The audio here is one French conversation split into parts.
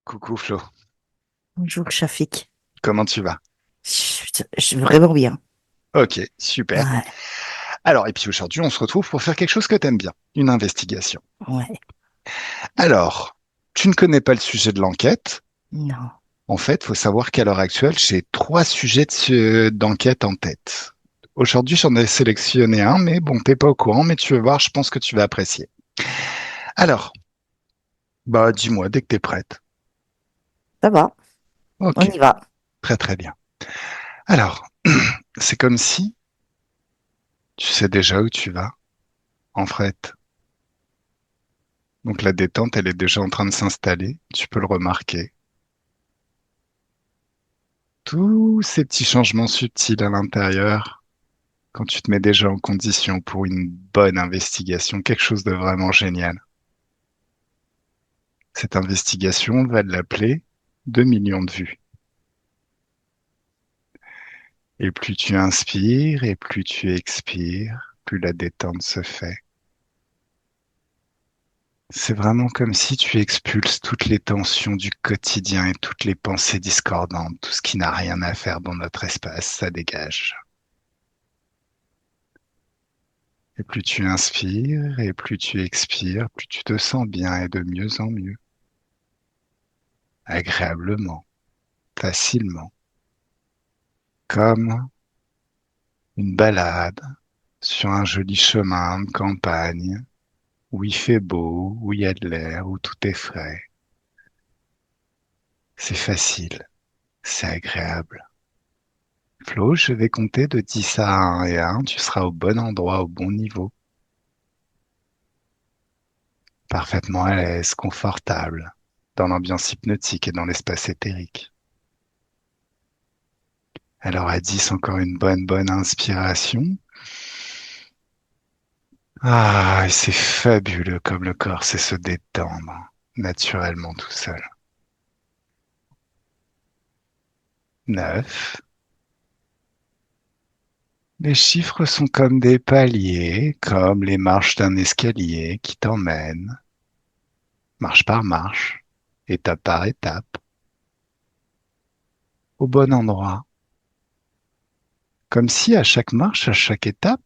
Coucou Flo, Bonjour, Shafik. comment tu vas? Je suis vraiment bien. Ok, super. Ouais, Alors, et puis aujourd'hui, on se retrouve pour faire quelque chose que t'aimes bien, une investigation. ouais, Alors, tu ne connais pas le sujet de l'enquête. non. En fait, faut savoir qu'à l'heure actuelle, j'ai trois sujets d'enquête en tête. Aujourd'hui, j'en ai sélectionné un, mais bon, t'es pas au courant, mais tu vas voir, je pense que tu vas apprécier. Alors, bah, dis-moi dès que t'es prête. Ça va, on Ok, y va. très très bien. Alors, c'est comme si tu sais déjà où tu vas, en fait. Donc la détente, elle est déjà en train de s'installer. Tu peux le remarquer. Tous ces petits changements subtils à l'intérieur, quand tu te mets déjà en condition pour une bonne investigation, quelque chose de vraiment génial. Cette investigation, on va l'appeler 2 millions de vues. Et plus tu inspires et plus tu expires, plus la détente se fait. C'est vraiment comme si tu expulses toutes les tensions du quotidien et toutes les pensées discordantes, tout ce qui n'a rien à faire dans notre espace, ça dégage. Et plus tu inspires et plus tu expires, plus tu te sens bien et de mieux en mieux, agréablement, facilement, comme une balade sur un joli chemin de campagne où il fait beau, où il y a de l'air, où tout est frais. C'est facile, c'est agréable. Flo, je vais compter de 10 à 1 et 1, tu seras au bon endroit, au bon niveau, parfaitement à l'aise, confortable, dans l'ambiance hypnotique et dans l'espace éthérique. Alors à 10, encore une bonne inspiration. Ah, et c'est fabuleux comme le corps sait se détendre naturellement tout seul. 9. Les chiffres sont comme des paliers, comme les marches d'un escalier qui t'emmènent, marche par marche, étape par étape, au bon endroit. Comme si à chaque marche, à chaque étape,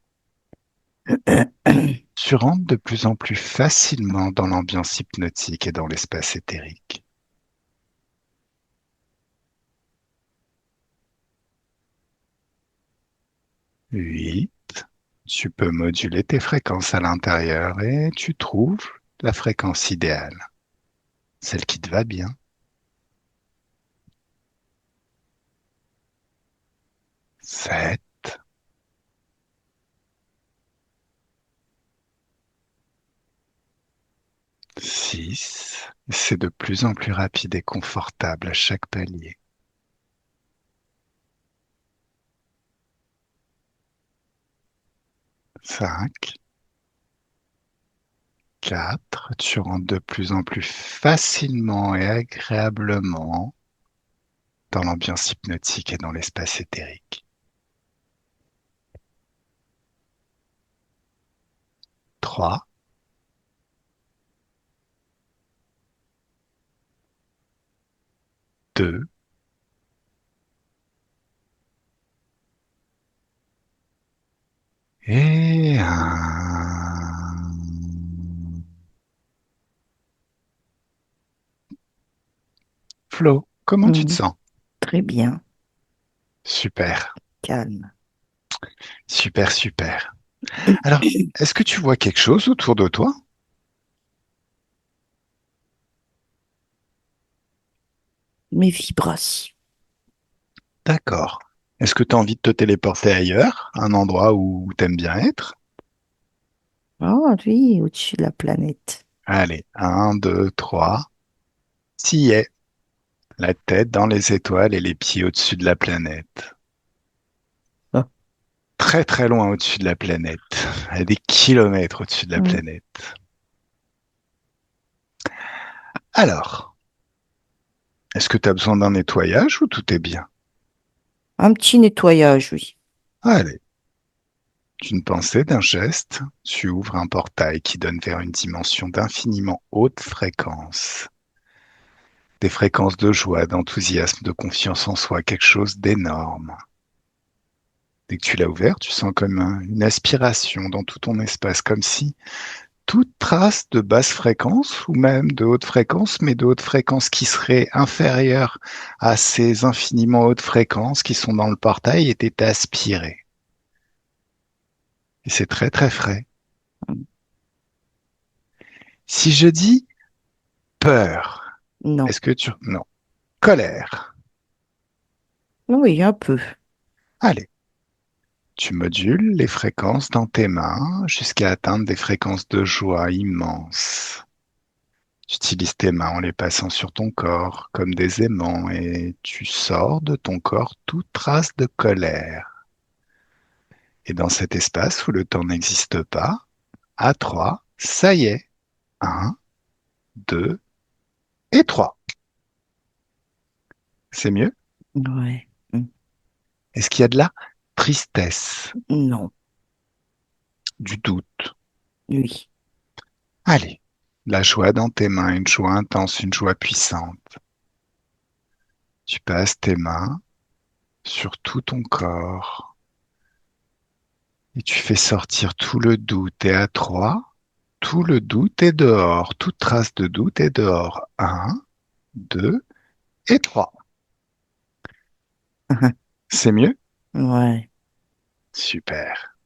tu rentres de plus en plus facilement dans l'ambiance hypnotique et dans l'espace éthérique. 8. Tu peux moduler tes fréquences à l'intérieur et tu trouves la fréquence idéale, celle qui te va bien. 7. 6. C'est de plus en plus rapide et confortable à chaque palier. 5. 4. Tu rentres de plus en plus facilement et agréablement dans l'ambiance hypnotique et dans l'espace éthérique. 3. 2. Et 1. Flo, comment tu te Mhm. sens? Très bien, Super, calme. super. Alors, est-ce que tu vois quelque chose autour de toi? Mes vibrations. D'accord. Est-ce que tu as envie de te téléporter ailleurs, un endroit où t'aimes bien être? Oh oui, au-dessus de la planète. Allez, un, deux, trois. T'y es. La tête dans les étoiles et les pieds au-dessus de la planète. Ah. Très très loin au-dessus de la planète. À des kilomètres au-dessus de la Mm. planète. Alors, est-ce que tu as besoin d'un nettoyage ou tout est bien? Un petit nettoyage, oui. Allez, d'une pensée, d'un geste, tu ouvres un portail qui donne vers une dimension d'infiniment haute fréquence. des fréquences de joie, d'enthousiasme, de confiance en soi, quelque chose d'énorme. Dès que tu l'as ouvert, tu sens comme une aspiration dans tout ton espace, comme si toute trace de basse fréquence ou même de haute fréquence, mais de haute fréquence qui serait inférieure à ces infiniment hautes fréquences qui sont dans le portail était aspirée. Et c'est très très frais. Si je dis peur, Non. est-ce que tu... Non. Colère. Oui, un peu. Allez, tu modules les fréquences dans tes mains jusqu'à atteindre des fréquences de joie immenses. Tu utilises tes mains en les passant sur ton corps comme des aimants et tu sors de ton corps toute trace de colère. Et dans cet espace où le temps n'existe pas, à 3, ça y est, un, 2 et 3. C'est mieux? Ouais. Est-ce qu'il y a de la tristesse, Non. du doute? Oui. Allez, la joie dans tes mains, une joie intense, une joie puissante. Tu passes tes mains sur tout ton corps et tu fais sortir tout le doute. Et à 3, tout le doute est dehors, toute trace de doute est dehors. Un, 2 et 3. C'est mieux? Ouais. Super.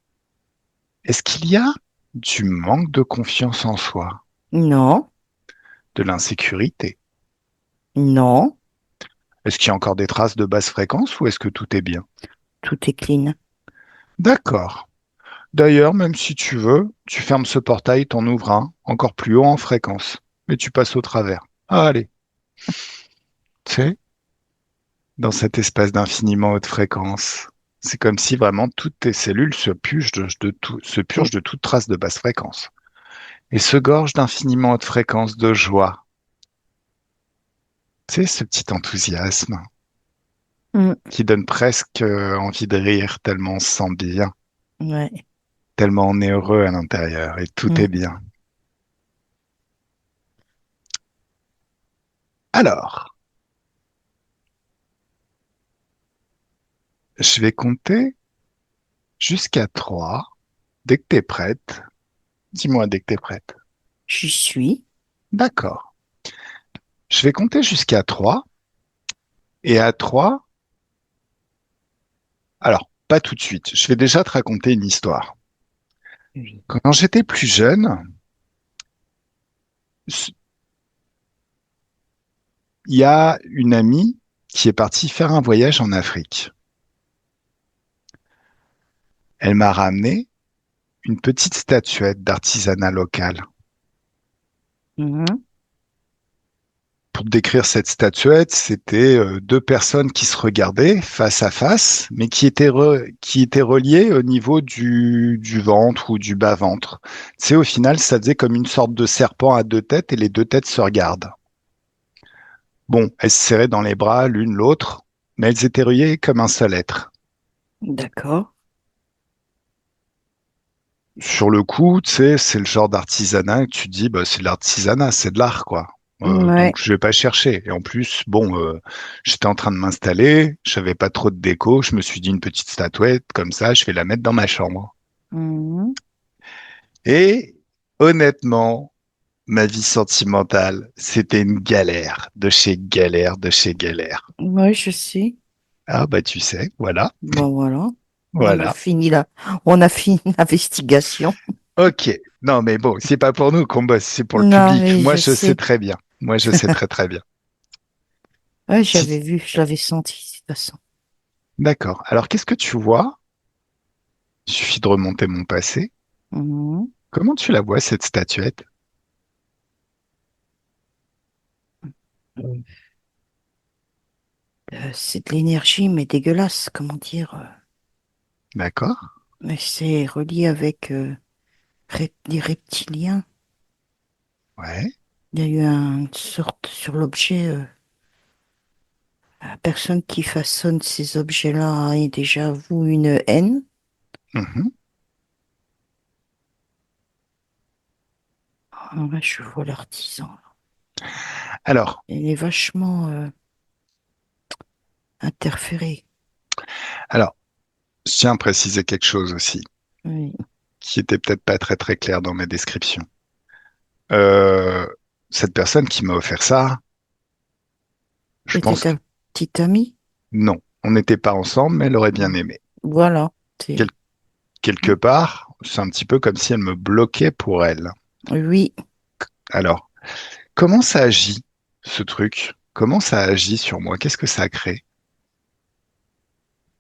Est-ce qu'il y a du manque de confiance en soi, Non. de l'insécurité? Non. Est-ce qu'il y a encore des traces de basse fréquence ou est-ce que tout est bien? Tout est clean. D'accord. D'ailleurs, même si tu veux, tu fermes ce portail, t'en ouvres un encore plus haut en fréquence, mais tu passes au travers. Ah, allez, tu sais, dans cet espace d'infiniment haute fréquence, c'est comme si vraiment toutes tes cellules se purgent de toute trace de basse fréquence et se gorgent d'infiniment haute fréquence de joie. Tu sais, ce petit enthousiasme Mm. qui donne presque envie de rire tellement on se sent bien, Ouais. tellement on est heureux à l'intérieur et tout est Mm. bien. Alors, je vais compter jusqu'à 3. Dès que t'es prête, dis-moi dès que t'es prête. J'y suis. D'accord. Je vais compter jusqu'à 3. Et à 3, alors, pas tout de suite. Je vais déjà te raconter une histoire. Oui. Quand j'étais plus jeune, il y a une amie qui est partie faire un voyage en Afrique. Elle m'a ramené une petite statuette d'artisanat local. Mhm. Pour décrire cette statuette, c'était deux personnes qui se regardaient face à face, mais qui étaient reliées au niveau du ventre ou du bas-ventre. Tu sais, au final, ça faisait comme une sorte de serpent à deux têtes et les deux têtes se regardent. Bon, elles se serraient dans les bras l'une l'autre, mais elles étaient reliées comme un seul être. D'accord. Sur le coup, tu sais, c'est le genre d'artisanat que tu te dis, bah, c'est de l'artisanat, c'est de l'art, quoi. Donc, Ouais. je vais pas chercher. Et en plus, bon, j'étais en train de m'installer, j'avais pas trop de déco, je me suis dit une petite statuette, comme ça, je vais la mettre dans ma chambre. Mhm. Et honnêtement, ma vie sentimentale, c'était une galère, de chez galère, de chez galère. Ouais, je sais. Ah, bah, tu sais, voilà, Bon, voilà. voilà. On a fini l'investigation. Ok. Non, mais bon, c'est pas pour nous qu'on bosse, c'est pour le Non, public. mais Moi, je je sais sais. très bien. Moi, je sais très très bien. Ouais, Si- j'avais vu, je l'avais senti, de toute façon. D'accord. Alors, qu'est-ce que tu vois? Il suffit de remonter mon passé. Mhm. Comment tu la vois, cette statuette? C'est de l'énergie, mais dégueulasse, comment dire. D'accord? Mais c'est relié avec les reptiliens. Ouais. Il y a eu une sorte sur l'objet. La personne qui façonne ces objets-là a déjà voué une haine. Mhm. Ah ouais, je vois l'artisan. Alors, Elle est vachement interférée. alors, je tiens à préciser quelque chose aussi, Oui. qui était peut-être pas très très clair dans mes descriptions. Euh, cette personne qui m'a offert ça, je C'était pense que ta petite amie? non, on n'était pas ensemble, mais elle aurait bien Mm. aimé. Voilà. Quel- quelque part, c'est un petit peu comme si elle me bloquait pour elle. Oui. Alors, comment ça agit, ce truc? Comment ça agit sur moi? Qu'est-ce que ça crée?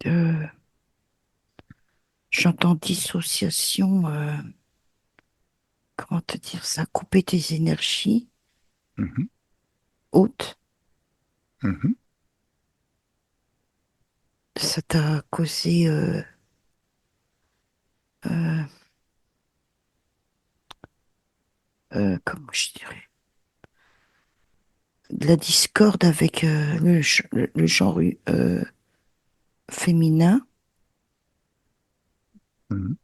Euh, J'entends dissociation. Comment te dire ça? Couper tes énergies Mhm, hautes. mhm. Ça t'a causé. Euh, comment je dirais? De la discorde avec le genre féminin. Mhm.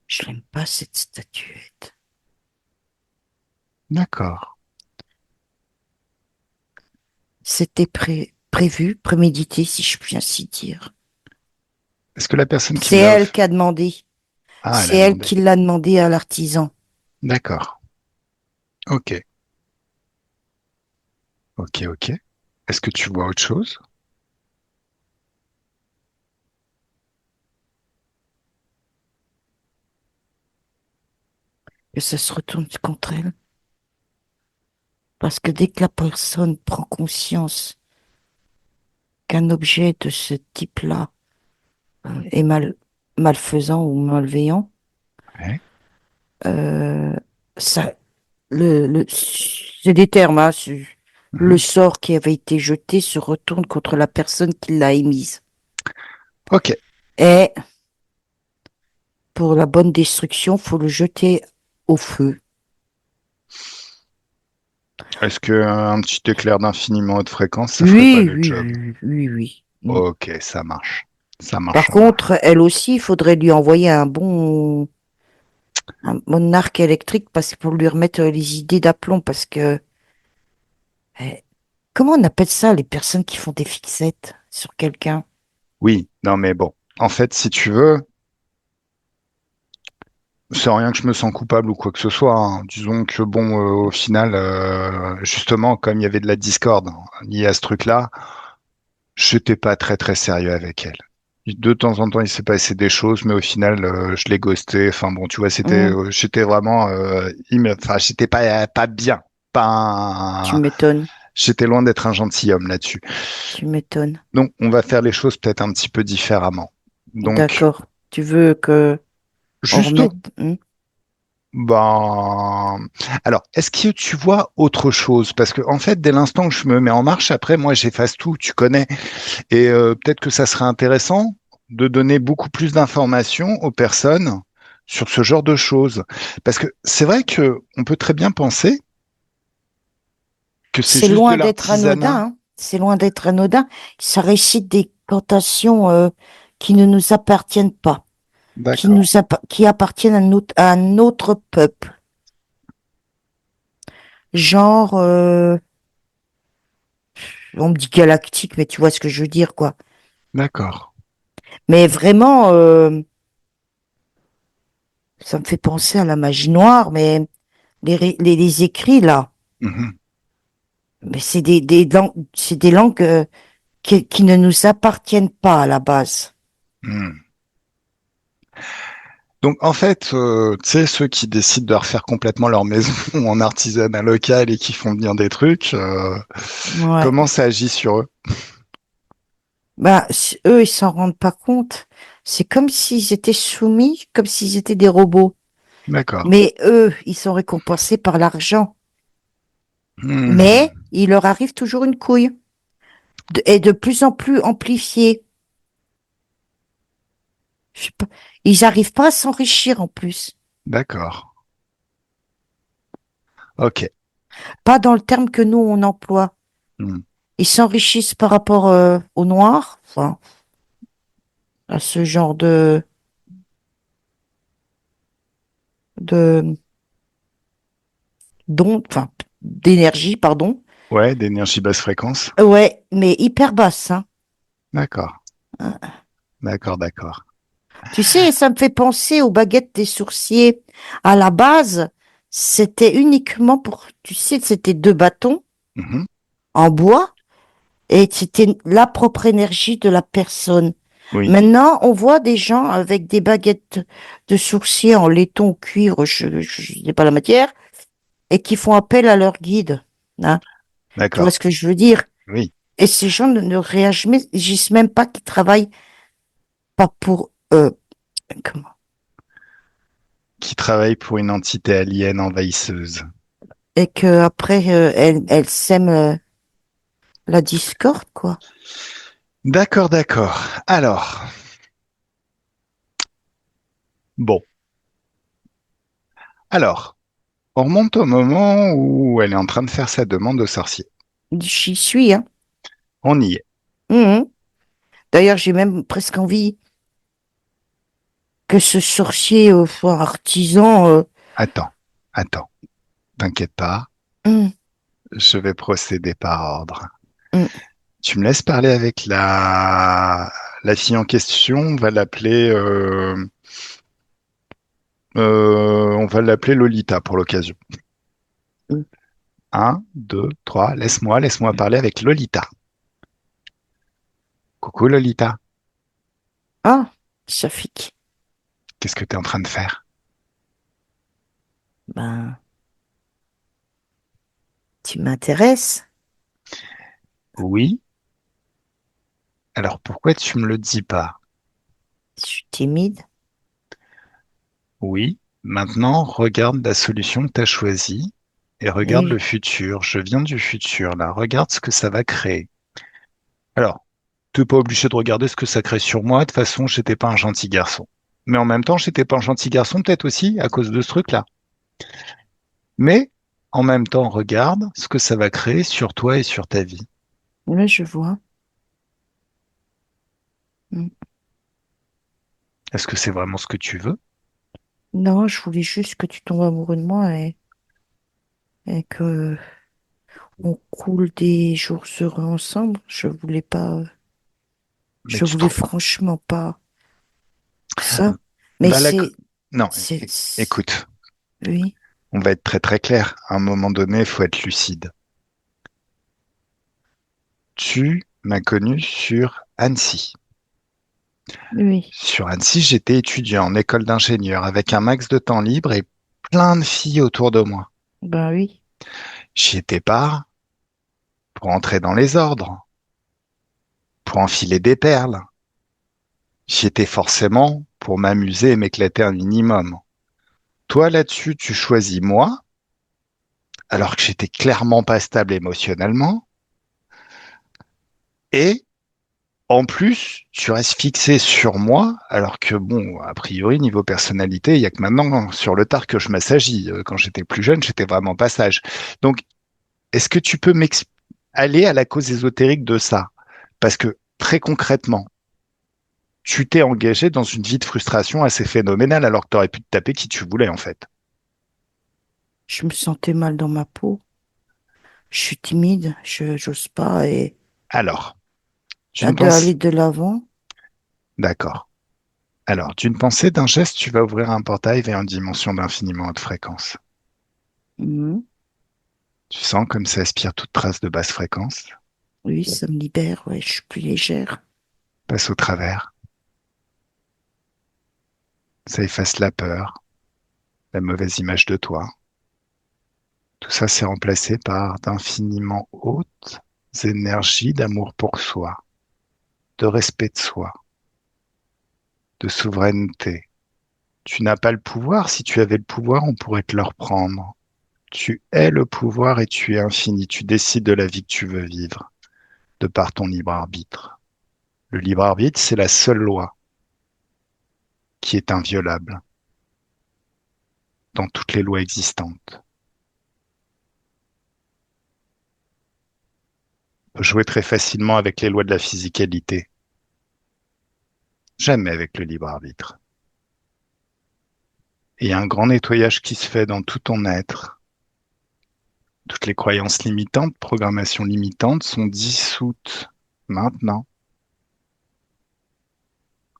Je l'aime pas, cette statuette. D'accord. C'était prévu, prémédité, si je puis ainsi dire. Est-ce que la personne qui C'est me l'a elle offert... qui a demandé. Ah, elle C'est a elle demandé. qui l'a demandé à l'artisan. D'accord. Ok. Ok, ok. Est-ce que tu vois autre chose? Que ça se retourne contre elle. Parce que dès que la personne prend conscience qu'un objet de ce type-là est malfaisant ou malveillant, Ouais. euh, ça, c'est des termes, hein, le Mhm. sort qui avait été jeté se retourne contre la personne qui l'a émise. Ok. Et pour la bonne destruction, faut le jeter au feu. Est-ce que un petit éclair d'infiniment haute fréquence, ça ferait pas Oui, le oui, job? oui, oui, oui. Mm. Ok, ça marche. Ça marche, Par ça marche. contre, elle aussi, il faudrait lui envoyer un bon arc électrique parce que pour lui remettre les idées d'aplomb parce que comment on appelle ça les personnes qui font des fixettes sur quelqu'un? Oui, non mais bon. En fait, si tu veux, c'est rien que je me sens coupable ou quoi que ce soit, hein. Disons que bon, au final, justement, comme il y avait de la discorde liée à ce truc-là, j'étais pas très très sérieux avec elle. De temps en temps, il s'est passé des choses, mais au final, je l'ai ghosté. Enfin bon, tu vois, Hum, j'étais vraiment, enfin, j'étais pas bien, pas, tu m'étonnes, j'étais loin d'être un gentilhomme là-dessus. tu m'étonnes. Donc, on va faire les choses peut-être un petit peu différemment. Donc, D'accord. Tu veux que on juste, remette? ben, alors, est-ce que tu vois autre chose? Parce que en fait, dès l'instant où je me mets en marche, après, moi, j'efface tout, tu connais. Et peut-être que ça serait intéressant de donner beaucoup plus d'informations aux personnes sur ce genre de choses. Parce que c'est vrai que on peut très bien penser que c'est C'est juste de loin d'être anodin, l'artisanat. hein. C'est loin d'être anodin. Ça récite des cantations qui ne nous appartiennent pas, D'accord, qui appartiennent à un autre peuple. Genre, on me dit galactique, mais tu vois ce que je veux dire, quoi. d'accord. Mais vraiment, ça me fait penser à la magie noire, mais les écrits là, Mhm. mais c'est des langues qui ne nous appartiennent pas à la base. Hmm. Donc en fait, tu sais, ceux qui décident de refaire complètement leur maison en artisanat local et qui font venir des trucs, Ouais. comment ça agit sur eux? Bah, eux, ils s'en rendent pas compte. C'est comme s'ils étaient soumis, comme s'ils étaient des robots. D'accord. Mais eux, ils sont récompensés par l'argent. Mais Hmm. il leur arrive toujours une couille. Et de plus en plus amplifiée. Je sais pas. Ils n'arrivent pas à s'enrichir en plus. D'accord. Ok. Pas dans le terme que nous, on emploie. Hmm. Ils s'enrichissent par rapport au noir, enfin, à ce genre de enfin, d'énergie, pardon. Ouais, d'énergie basse fréquence. Ouais, mais hyper basse, hein. D'accord, Hein. d'accord, d'accord. Tu sais, ça me fait penser aux baguettes des sourciers. À la base, c'était uniquement pour, tu sais, c'était deux bâtons Mhm. en bois et c'était la propre énergie de la personne. Oui, Maintenant, on voit des gens avec des baguettes de sourcier en laiton ou cuivre, je n'ai pas la matière, et qui font appel à leur guide. Hein. Tu vois d'accord. ce que je veux dire? Oui, Et ces gens ne réagissent même pas qu'ils travaillent pas pour comment? qui travaille pour une entité alien envahisseuse. Et que après elles sèment la discorde, quoi. D'accord, d'accord. Alors, bon. Alors, on remonte au moment où elle est en train de faire sa demande au sorcier. J'y suis, hein. On y est. Mhm. D'ailleurs, j'ai même presque envie que ce sorcier, soit artisan, Attends, attends. T'inquiète pas, hum, je vais procéder par ordre. hum, Tu me laisses parler avec la fille en question. On va l'appeler Lolita pour l'occasion. hum. Un, deux, trois. Laisse-moi parler avec Lolita. Coucou Lolita. Ah, Safik, Qu'est-ce que tu es en train de faire? ben, tu m'intéresses. Oui. Alors pourquoi tu me le dis pas? Je suis timide. Oui. Maintenant, regarde la solution que tu as choisie et regarde le Oui, futur. Je viens du futur là. Regarde ce que ça va créer. Alors, t'es pas obligé de regarder ce que ça crée sur moi. De toute façon, j'étais pas un gentil garçon. Mais en même temps, j'étais pas un gentil garçon, peut-être aussi, à cause de ce truc-là. Mais en même temps, regarde ce que ça va créer sur toi et sur ta vie. là, je vois. Hum. Est-ce que c'est vraiment ce que tu veux? Non, je voulais juste que tu tombes amoureux de moi et que on coule des jours heureux ensemble. Mais Je tu voulais trouves... franchement pas ça. Mais Bah, non, c'est, écoute, oui, on va être très très clair. À un moment donné, il faut être lucide. Tu m'as connu sur Annecy. oui, Sur Annecy, j'étais étudiant en école d'ingénieur avec un max de temps libre et plein de filles autour de moi. ben oui, J'y étais pas pour entrer dans les ordres, pour enfiler des perles. J'y étais forcément pour m'amuser et m'éclater un minimum. Toi, là-dessus, tu choisis moi, alors que j'étais clairement pas stable émotionnellement. Et en plus, tu restes fixé sur moi, alors que bon, a priori, niveau personnalité, il y a que maintenant sur le tard que je m'assagis. Quand j'étais plus jeune, j'étais vraiment pas sage. Donc, est-ce que tu peux aller à la cause ésotérique de ça? Parce que très concrètement, tu t'es engagé dans une vie de frustration assez phénoménale alors que tu aurais pu te taper qui tu voulais en fait. je me sentais mal dans ma peau. Je suis timide, j'ose pas et Alors, à d'une de aller pensée, de l'avant. d'accord. Alors, d'une pensée, d'un geste, tu vas ouvrir un portail vers une dimension d'infiniment haute fréquence. Mhm. Tu sens comme ça aspire toute trace de basse fréquence, Oui, ça me libère, ouais, je suis plus légère. passe au travers, ça efface la peur, la mauvaise image de toi. Tout ça, c'est remplacé par d'infiniment hautes énergies d'amour pour soi, de respect de soi, de souveraineté. Tu n'as pas le pouvoir. Si tu avais le pouvoir, on pourrait te le reprendre. Tu es le pouvoir et tu es infini. Tu décides de la vie que tu veux vivre, de par ton libre arbitre. Le libre arbitre, c'est la seule loi qui est inviolable dans toutes les lois existantes. On peut jouer très facilement avec les lois de la physicalité, jamais avec le libre arbitre. Et il y a un grand nettoyage qui se fait dans tout ton être. Toutes les croyances limitantes, programmations limitantes sont dissoutes maintenant.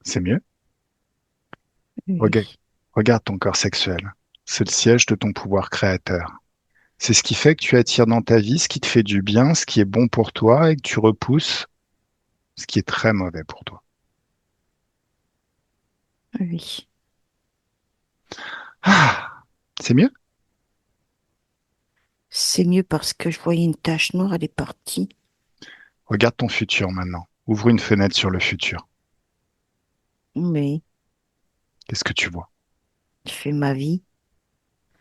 C'est mieux? Regarde, Oui, regarde ton corps sexuel. C'est le siège de ton pouvoir créateur. C'est ce qui fait que tu attires dans ta vie ce qui te fait du bien, ce qui est bon pour toi et que tu repousses ce qui est très mauvais pour toi. oui. Ah, c'est mieux? C'est mieux parce que je voyais une tache noire, elle est partie. Regarde ton futur maintenant. Ouvre une fenêtre sur le futur. Mais Qu'est-ce que tu vois? je fais ma vie,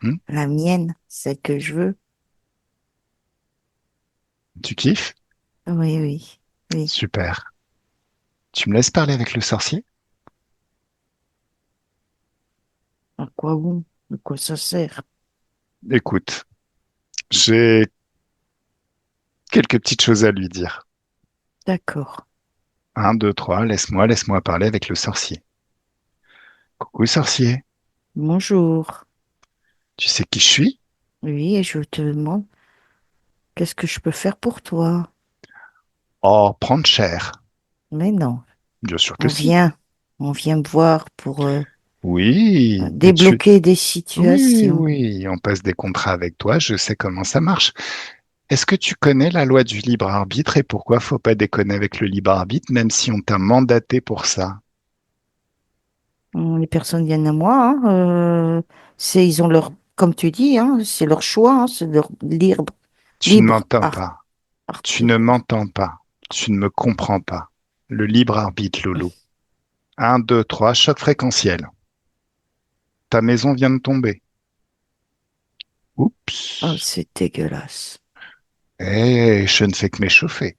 Hmm. la mienne, celle que je veux. Tu kiffes? Oui, oui, oui. Super. Tu me laisses parler avec le sorcier? À quoi bon? De quoi ça sert? Écoute, j'ai quelques petites choses à lui dire. D'accord. Un, deux, trois, laisse-moi parler avec le sorcier. Coucou sorcier, Bonjour. tu sais qui je suis? Oui, et je te demande, qu'est-ce que je peux faire pour toi? Oh, prendre cher. Mais non, Bien sûr que on si. vient, on vient me voir pour Oui, et tu... débloquer des Oui, situations. oui, on passe des contrats avec toi, je sais comment ça marche. Est-ce que tu connais la loi du libre arbitre et pourquoi faut pas déconner avec le libre arbitre, même si on t'a mandaté pour ça? Les personnes viennent à moi, hein, ils ont leur, comme tu dis, hein, c'est leur choix, hein, c'est leur Tu ne libre m'entends pas. Tu ne article. m'entends pas. Tu ne me comprends pas. Le libre arbitre, Lolo. Un, deux, trois, choc fréquentiel. Ta maison vient de tomber. Oh, Oups. c'est dégueulasse. Eh, je ne fais que m'échauffer.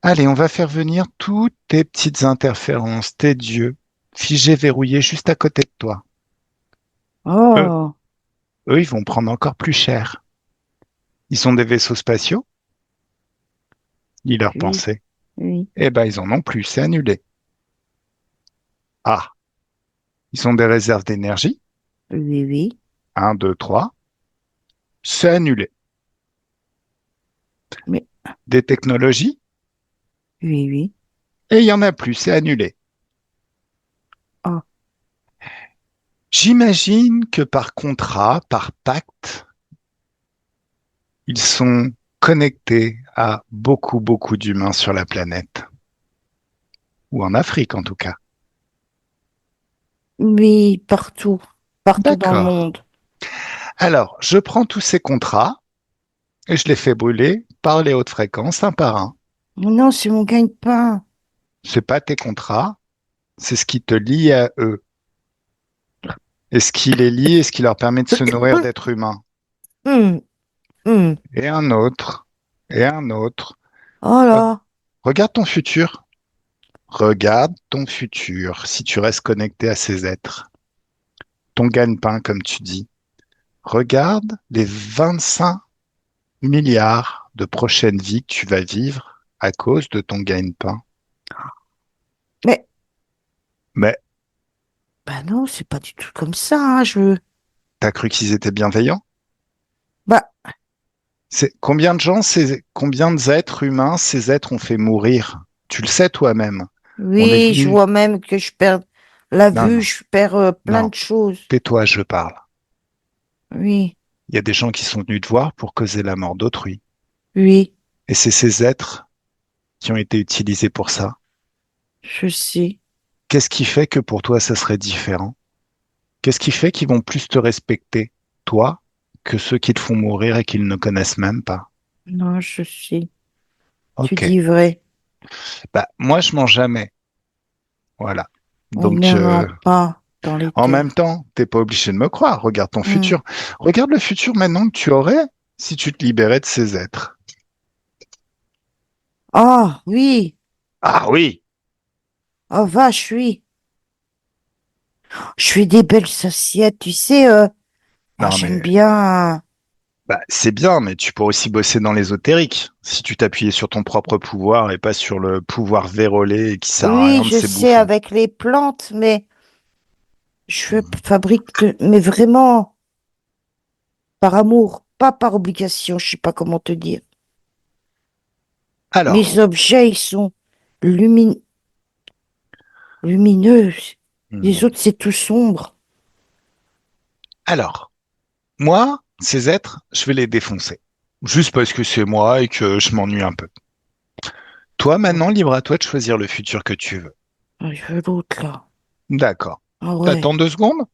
Allez, on va faire venir toutes tes petites interférences, tes dieux, figés, verrouillés juste à côté de toi. Eux, Oh, eux, ils vont prendre encore plus cher. Ils sont des vaisseaux spatiaux, ils leur oui, pensaient. oui, Eh ben, ils en ont plus, c'est annulé. Ah, ils sont des réserves d'énergie. oui, oui, Un, deux, trois, c'est annulé. mais Des technologies, oui, oui. et il y en a plus, c'est annulé. Oh, J'imagine que par contrat, par pacte, ils sont connectés à beaucoup, beaucoup d'humains sur la planète, ou en Afrique en tout cas. oui, partout, partout dans le D'accord. monde. Alors, je prends tous ces contrats et je les fais brûler par les hautes fréquences, un par un. Non, c'est mon gagne-pain. C'est pas tes contrats, c'est ce qui te lie à eux. Et ce qui les lie et ce qui leur permet de se nourrir d'êtres humains. Hum, hum. Et un autre, et un autre. Oh Hop. là, Regarde ton futur. Regarde ton futur si tu restes connecté à ces êtres. Ton gagne-pain, comme tu dis. Regarde les 25 milliards de prochaines vies que tu vas vivre à cause de ton gagne-pain. mais Mais bah non, c'est pas du tout comme ça, hein, je. t'as cru qu'ils étaient bienveillants? Bah C'est combien de gens, combien d'êtres humains ces êtres ont fait mourir? Tu le sais toi-même. On est oui, je venu. vois même que je perds la Non, vue, non, je perds plein non. de choses. Tais-toi, je parle. Oui, Il y a des gens qui sont venus te voir pour causer la mort d'autrui. oui, Et c'est ces êtres qui ont été utilisés pour ça. je sais. Qu'est-ce qui fait que pour toi, ça serait différent? Qu'est-ce qui fait qu'ils vont plus te respecter, toi, que ceux qui te font mourir et qu'ils ne connaissent même pas? Non, je sais. Tu Ok. dis vrai. Bah, moi, je mens jamais. Voilà. On Donc, ne ment pas dans en même l'éther. temps, t'es pas obligé de me croire. Regarde ton Hmm. futur. Regarde le futur maintenant que tu aurais si tu te libérais de ces êtres. Ah oui, Ah oui. oh vache, oui. Je fais des belles assiettes, tu sais. Ah, Non, j'aime mais bien. bah, c'est bien, mais tu peux aussi bosser dans l'ésotérique. Si tu t'appuyais sur ton propre pouvoir et pas sur le pouvoir vérolé qui sert à Oui, rien de je ces sais bouffons. avec les plantes, mais Je fabrique, mais vraiment par amour, pas par obligation, je sais pas comment te dire. Alors, Mes objets, ils sont lumin- lumineux. Les hmm, autres, c'est tout sombre. alors, moi, ces êtres, je vais les défoncer. Juste parce que c'est moi et que je m'ennuie un peu. Toi, Oh, maintenant, libre à toi de choisir le futur que tu veux. je veux l'autre, là. D'accord. Ah ouais. T'attends 2 secondes?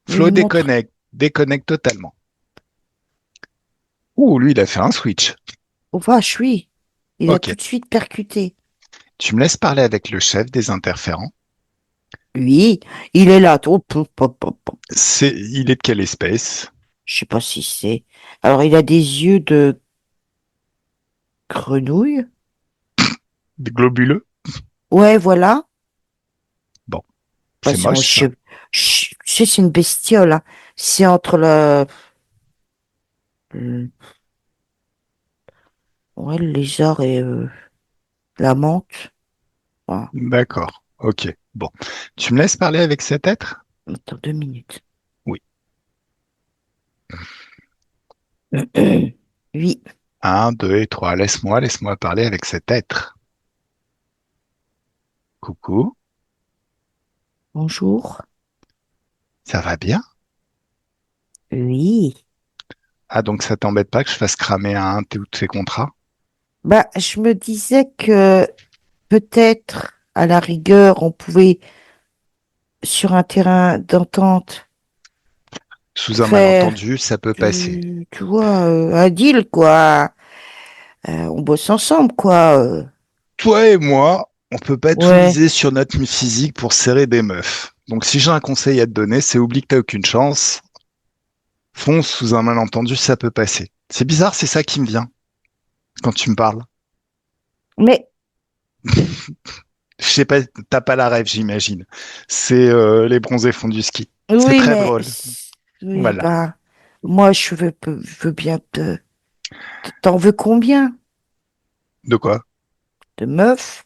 Oui, Flo montre. déconnecte. Déconnecte totalement. Ouh, lui, il a fait un switch. Oh, vache, oui. Il a Ok. tout de suite percuté. Tu me laisses parler avec le chef des interférents. Oui, il est là. Oh, Il est de quelle espèce? je sais pas si c'est. Alors, il a des yeux de grenouille. Des globuleux? Ouais, voilà. Bon, Bah, c'est moche, ça. tu sais, c'est une bestiole, hein. C'est entre le- ouais, le lézard et la menthe. Voilà. D'accord. Ok. Bon. Tu me laisses parler avec cet être? Attends 2 minutes. Oui. Oui, Un, deux et trois. Laisse-moi parler avec cet être. Coucou. bonjour. Ça va bien? Oui. Ah, donc ça t'embête pas que je fasse cramer un de tous tes contrats? Bah, je me disais que peut-être, à la rigueur, on pouvait, sur un terrain d'entente, Sous un faire, malentendu, ça peut passer. tu vois, un deal, quoi. On bosse ensemble, quoi. Toi et moi, on peut pas tout Ouais. miser sur notre physique pour serrer des meufs. Donc si j'ai un conseil à te donner, c'est oublie que t'as aucune chance. Fonce sous un malentendu, ça peut passer. C'est bizarre, c'est ça qui me vient quand tu me parles. Mais, Je sais pas, t'as pas la rêve, j'imagine. C'est les bronzés font du ski. C'est oui, très mais, drôle. oui, Voilà. bah, moi, je veux bien t'en veux combien De quoi? de meufs?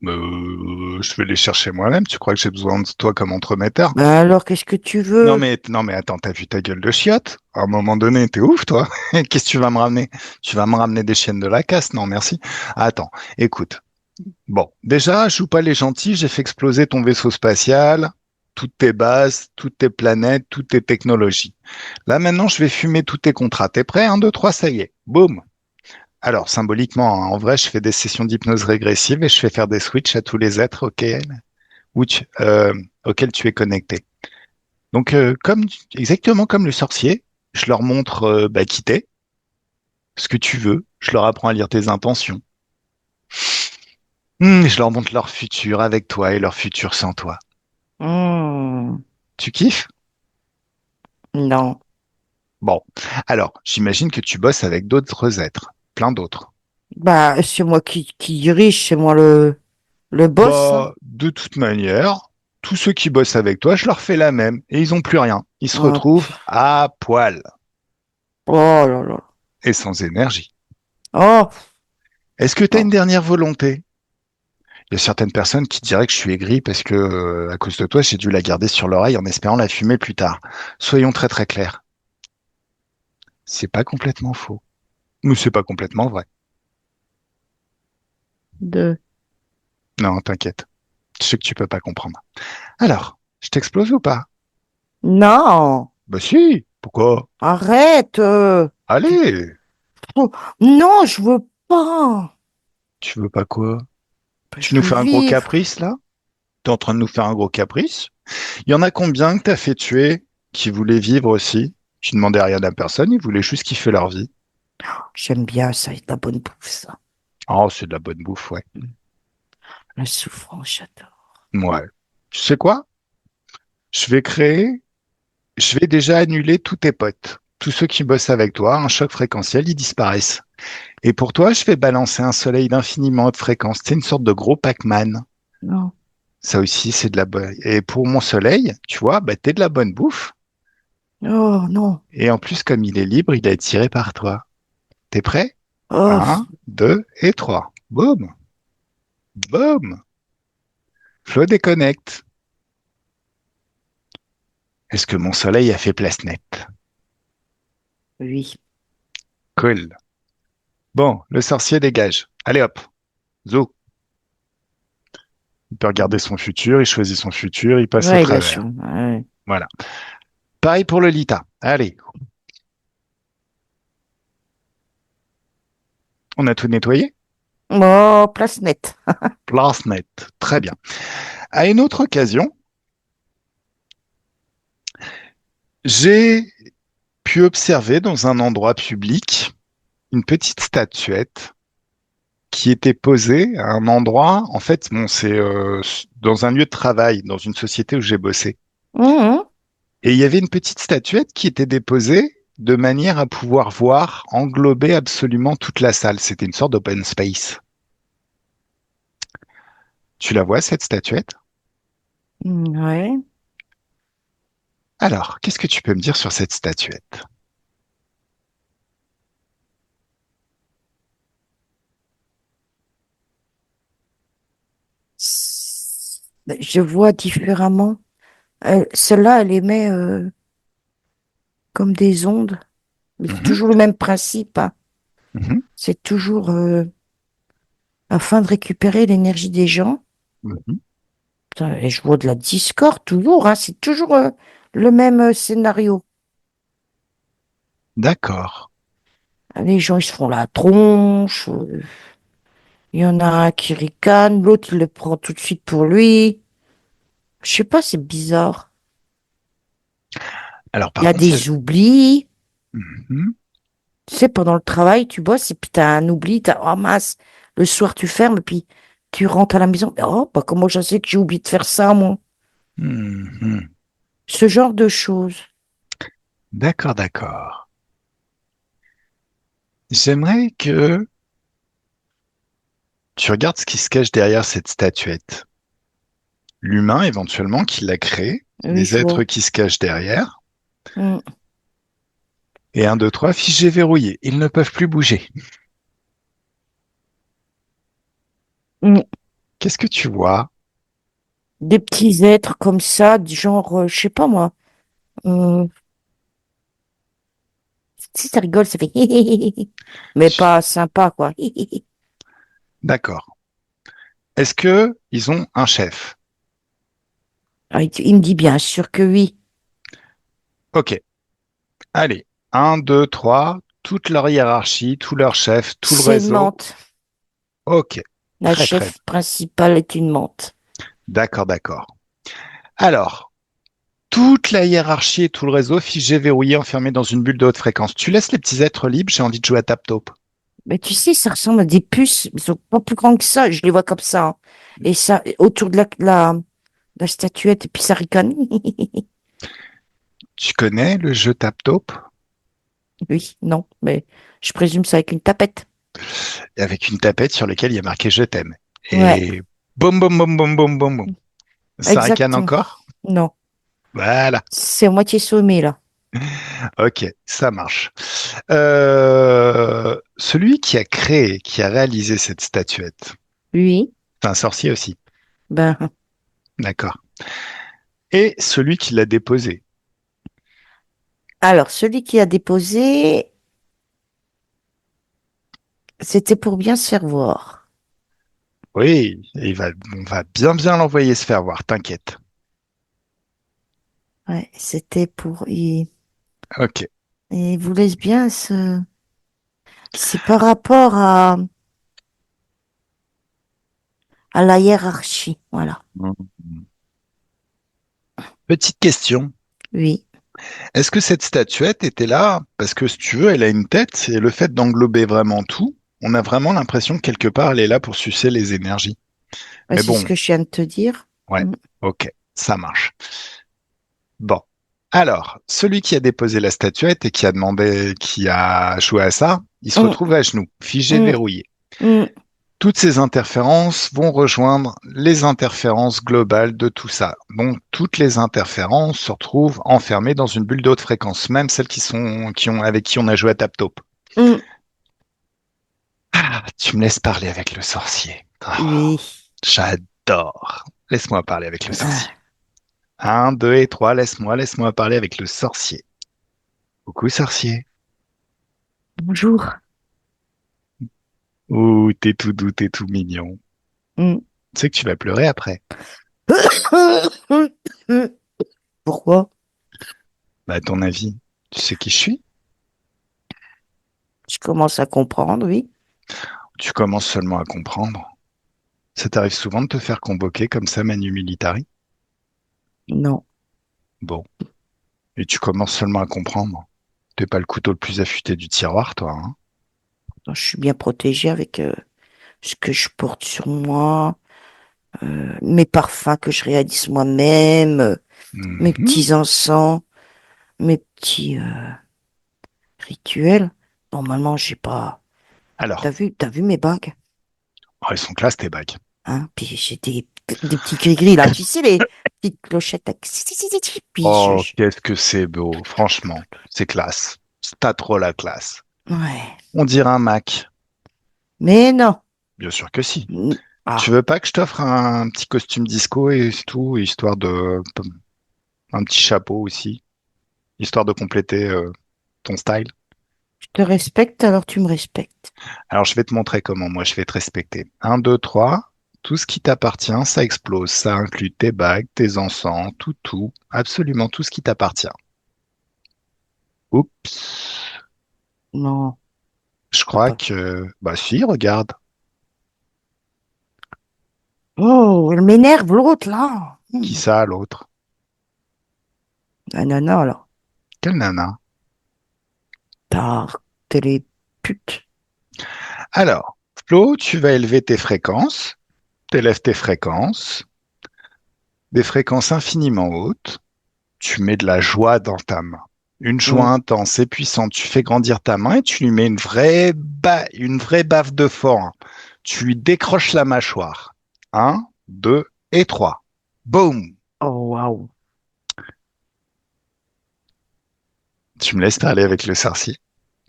Je vais les chercher moi-même. Tu crois que j'ai besoin de toi comme entremetteur? Bah alors, qu'est-ce que tu Non veux? mais non mais attends, t'as vu ta gueule de chiotte? À un moment donné, t'es ouf toi. Qu'est-ce que tu vas me ramener? Tu vas me ramener des chiennes de la casse? Non merci. Attends, écoute. Bon, déjà, joue pas les gentils, j'ai fait exploser ton vaisseau spatial, toutes tes bases, toutes tes planètes, toutes tes technologies. Là maintenant, je vais fumer tous tes contrats. T'es prêt? Un, deux, trois, ça y est. Boum. Alors, symboliquement, hein, en vrai, je fais des sessions d'hypnose régressive et je fais faire des switches à tous les êtres auxquels tu es connecté. Donc, exactement comme le sorcier, je leur montre qui t'es, ce que tu veux, je leur apprends à lire tes intentions. Je leur montre leur futur avec toi et leur futur sans toi. Hmm, Tu kiffes? non. Bon, alors, j'imagine que tu bosses avec d'autres êtres, plein d'autres. Bah, c'est moi qui dirige, c'est moi le boss, hein. Bah, de toute manière, tous ceux qui bossent avec toi, je leur fais la même et ils ont plus rien. Ils se Ah, retrouvent à poil oh là là. et sans énergie. Oh, Est-ce que tu as une non. dernière volonté? Il y a certaines personnes qui diraient que je suis aigri parce que, à cause de toi, j'ai dû la garder sur l'oreille en espérant la fumer plus tard. Soyons très très clairs. C'est pas complètement faux. Mais c'est pas complètement vrai. De... Non, t'inquiète. Je sais que tu peux pas comprendre. Alors, je t'explose ou pas? Non, Bah si, pourquoi? arrête. Allez, Oh, non, je veux pas. tu veux pas quoi? Tu Je nous veux fais un gros vivre. caprice là? T'es en train de nous faire un gros caprice? Il y en a combien que t'as fait tuer qui voulaient vivre aussi? Qui demandaient rien à personne, ils voulaient juste kiffer leur vie. J'aime bien ça, c'est de la bonne bouffe, ça. Oh, c'est de la bonne bouffe, ouais. La souffrance, j'adore. Ouais. Tu sais quoi? Je vais créer, je vais déjà annuler tous tes potes. Tous ceux qui bossent avec toi, un choc fréquentiel, ils disparaissent. Et pour toi, je vais balancer un soleil d'infiniment haute fréquence. C'est une sorte de gros Pac-Man. Non. Ça aussi, c'est de la bonne. Et pour mon soleil, tu vois, bah, t'es de la bonne bouffe. Oh, non. Et en plus, comme il est libre, il est attiré par toi. T'es prêt? Oh, Un, deux et trois. Boum, boum. Flo déconnecte. Est-ce que mon soleil a fait place nette? Oui. Cool. Bon, le sorcier dégage. Allez hop, Zo. Il peut regarder son futur, il choisit son futur, il passe au Ouais, il a travers. son. Ouais. Voilà. Pareil pour le Lita. Allez, on a tout nettoyé? Oh, place nette. Place nette. Très bien. À une autre occasion, j'ai pu observer dans un endroit public une petite statuette qui était posée à un endroit, en fait, bon, c'est dans un lieu de travail, dans une société où j'ai bossé. Mhm. Et il y avait une petite statuette qui était déposée de manière à pouvoir voir, englober absolument toute la salle. C'était une sorte d'open space. Tu la vois, cette statuette? Ouais. Alors, qu'est-ce que tu peux me dire sur cette statuette? Je vois différemment. Celle-là, elle émet comme des ondes. Mais c'est Mhm, toujours le même principe, hein. mhm, C'est toujours afin de récupérer l'énergie des gens. mhm. Putain, et je vois de la discorde toujours, hein. C'est toujours le même scénario. D'accord. Les gens, ils se font la tronche. Il y en a un qui ricane, l'autre, il le prend tout de suite pour lui. Je sais pas, c'est bizarre. Alors, Il y par a contre, des oublis. Mhm. Tu sais, pendant le travail, tu bosses et puis t'as un oubli, oh mince, le soir tu fermes et puis tu rentres à la maison. Oh, bah comment je sais que j'ai oublié de faire ça, moi? Mhm. Ce genre de choses. D'accord, d'accord. J'aimerais que tu regardes ce qui se cache derrière cette statuette. L'humain, éventuellement, qui l'a créé, Oui, les je êtres vois. qui se cachent derrière, Mm, et un, deux, trois, figés verrouillés. Ils ne peuvent plus bouger. mm. Qu'est-ce que tu vois? Des petits êtres comme ça, du genre, je sais pas moi. euh, si ça rigole, ça fait mais pas sympa, quoi. D'accord. Est-ce que ils ont un chef? Ah, il me dit bien sûr que oui. Ok. Allez. Un, deux, trois. Toute leur hiérarchie, tout leur chef, tout le C'est une réseau. menthe. Ok. La Très, très. chef principale est une menthe. D'accord, d'accord. Alors, toute la hiérarchie et tout le réseau figé, verrouillé, enfermé dans une bulle de haute fréquence. Tu laisses les petits êtres libres, j'ai envie de jouer à tap-top. Mais tu sais, ça ressemble à des puces. Ils sont pas plus grands que ça. Je les vois comme ça, hein. Et ça, autour de la statuette, et puis ça ricane. Tu connais le jeu tap-top? Oui, non, mais je présume ça avec une tapette. Avec une tapette sur laquelle il y a marqué je t'aime. Ouais, Et boum, boum, boum, boum, boum, boum, boum. Ça ricane exactement. encore? Non, Voilà. c'est à moitié sommé, là. Ok, ça marche. Celui qui a créé, qui a réalisé cette statuette, Oui, c'est un sorcier aussi. ben, D'accord. Et celui qui l'a déposé. alors, celui qui a déposé, c'était pour bien se faire voir. Oui, on va bien bien l'envoyer se faire voir, t'inquiète. Ouais, c'était pour, Ok. il vous laisse bien c'est par rapport à la hiérarchie, voilà. Mhm. Petite question. Oui. Est-ce que cette statuette était là parce que si tu veux, elle a une tête et le fait d'englober vraiment tout, on a vraiment l'impression que quelque part elle est là pour sucer les énergies. Ouais, Mais c'est ce bon, que je viens de te dire. ouais, Mm. ok, ça marche. Bon. Alors, celui qui a déposé la statuette et qui a demandé, qui a joué à ça, il se Mm, retrouve à genoux, figé, mm, verrouillé. mm, Toutes ces interférences vont rejoindre les interférences globales de tout ça. Donc, toutes les interférences se retrouvent enfermées dans une bulle de haute fréquence, même celles avec qui on a joué à Tap-Taupe. mm. Ah, tu me laisses parler avec le sorcier. Ah, Oui. j'adore. Laisse-moi parler avec le sorcier. Ah. Un, deux et trois, laisse-moi parler avec le sorcier. Coucou, sorcier. Bonjour. Ouh, t'es tout doux, t'es tout mignon. Hmm. Tu sais que tu vas pleurer après. Pourquoi? Bah, à ton avis, tu sais qui je suis? Je commence à comprendre, oui. Tu commences seulement à comprendre. Ça t'arrive souvent de te faire convoquer comme ça, Manu Militari? Non. Bon. Et tu commences seulement à comprendre. T'es pas le couteau le plus affûté du tiroir, toi, hein? Je suis bien protégée avec ce que je porte sur moi, mes parfums que je réalise moi-même, mes Mhm. petits encens, mes petits rituels. Normalement, j'ai pas. Alors, T'as vu mes bagues? oh, ils sont classe tes bagues. Hein? Puis j'ai des petits gris-gris là, tu sais, les petites clochettes. Là. Puis Oh, qu'est-ce que c'est beau, franchement, c'est classe. T'as trop la classe. Ouais. On dirait un Mac. Mais non. Bien sûr que si. Tu Ah, veux pas que je t'offre un petit costume disco et tout, histoire de un petit chapeau aussi, histoire de compléter ton style? je te respecte, alors tu me respectes. Alors je vais te montrer comment moi je vais te respecter. Un, deux, trois. Tout ce qui t'appartient, ça explose. Ça inclut tes bagues, tes encens, tout, absolument tout ce qui t'appartient. Oups. Non, Je t'as crois pas. que, bah si, regarde. Oh, elle m'énerve l'autre là. Qui ça, l'autre? Ah non, non, alors. Quelle nana? T'as télé pute. Alors, Flo, tu vas élever tes fréquences. T'élèves tes fréquences, des fréquences infiniment hautes. Tu mets de la joie dans ta main. Une joie Hmm. intense et puissante. Tu fais grandir ta main et tu lui mets une vraie baffe de forain. Tu lui décroches la mâchoire. Un, deux et trois. Boum! Oh, waouh. Tu me laisses parler avec le sorcier.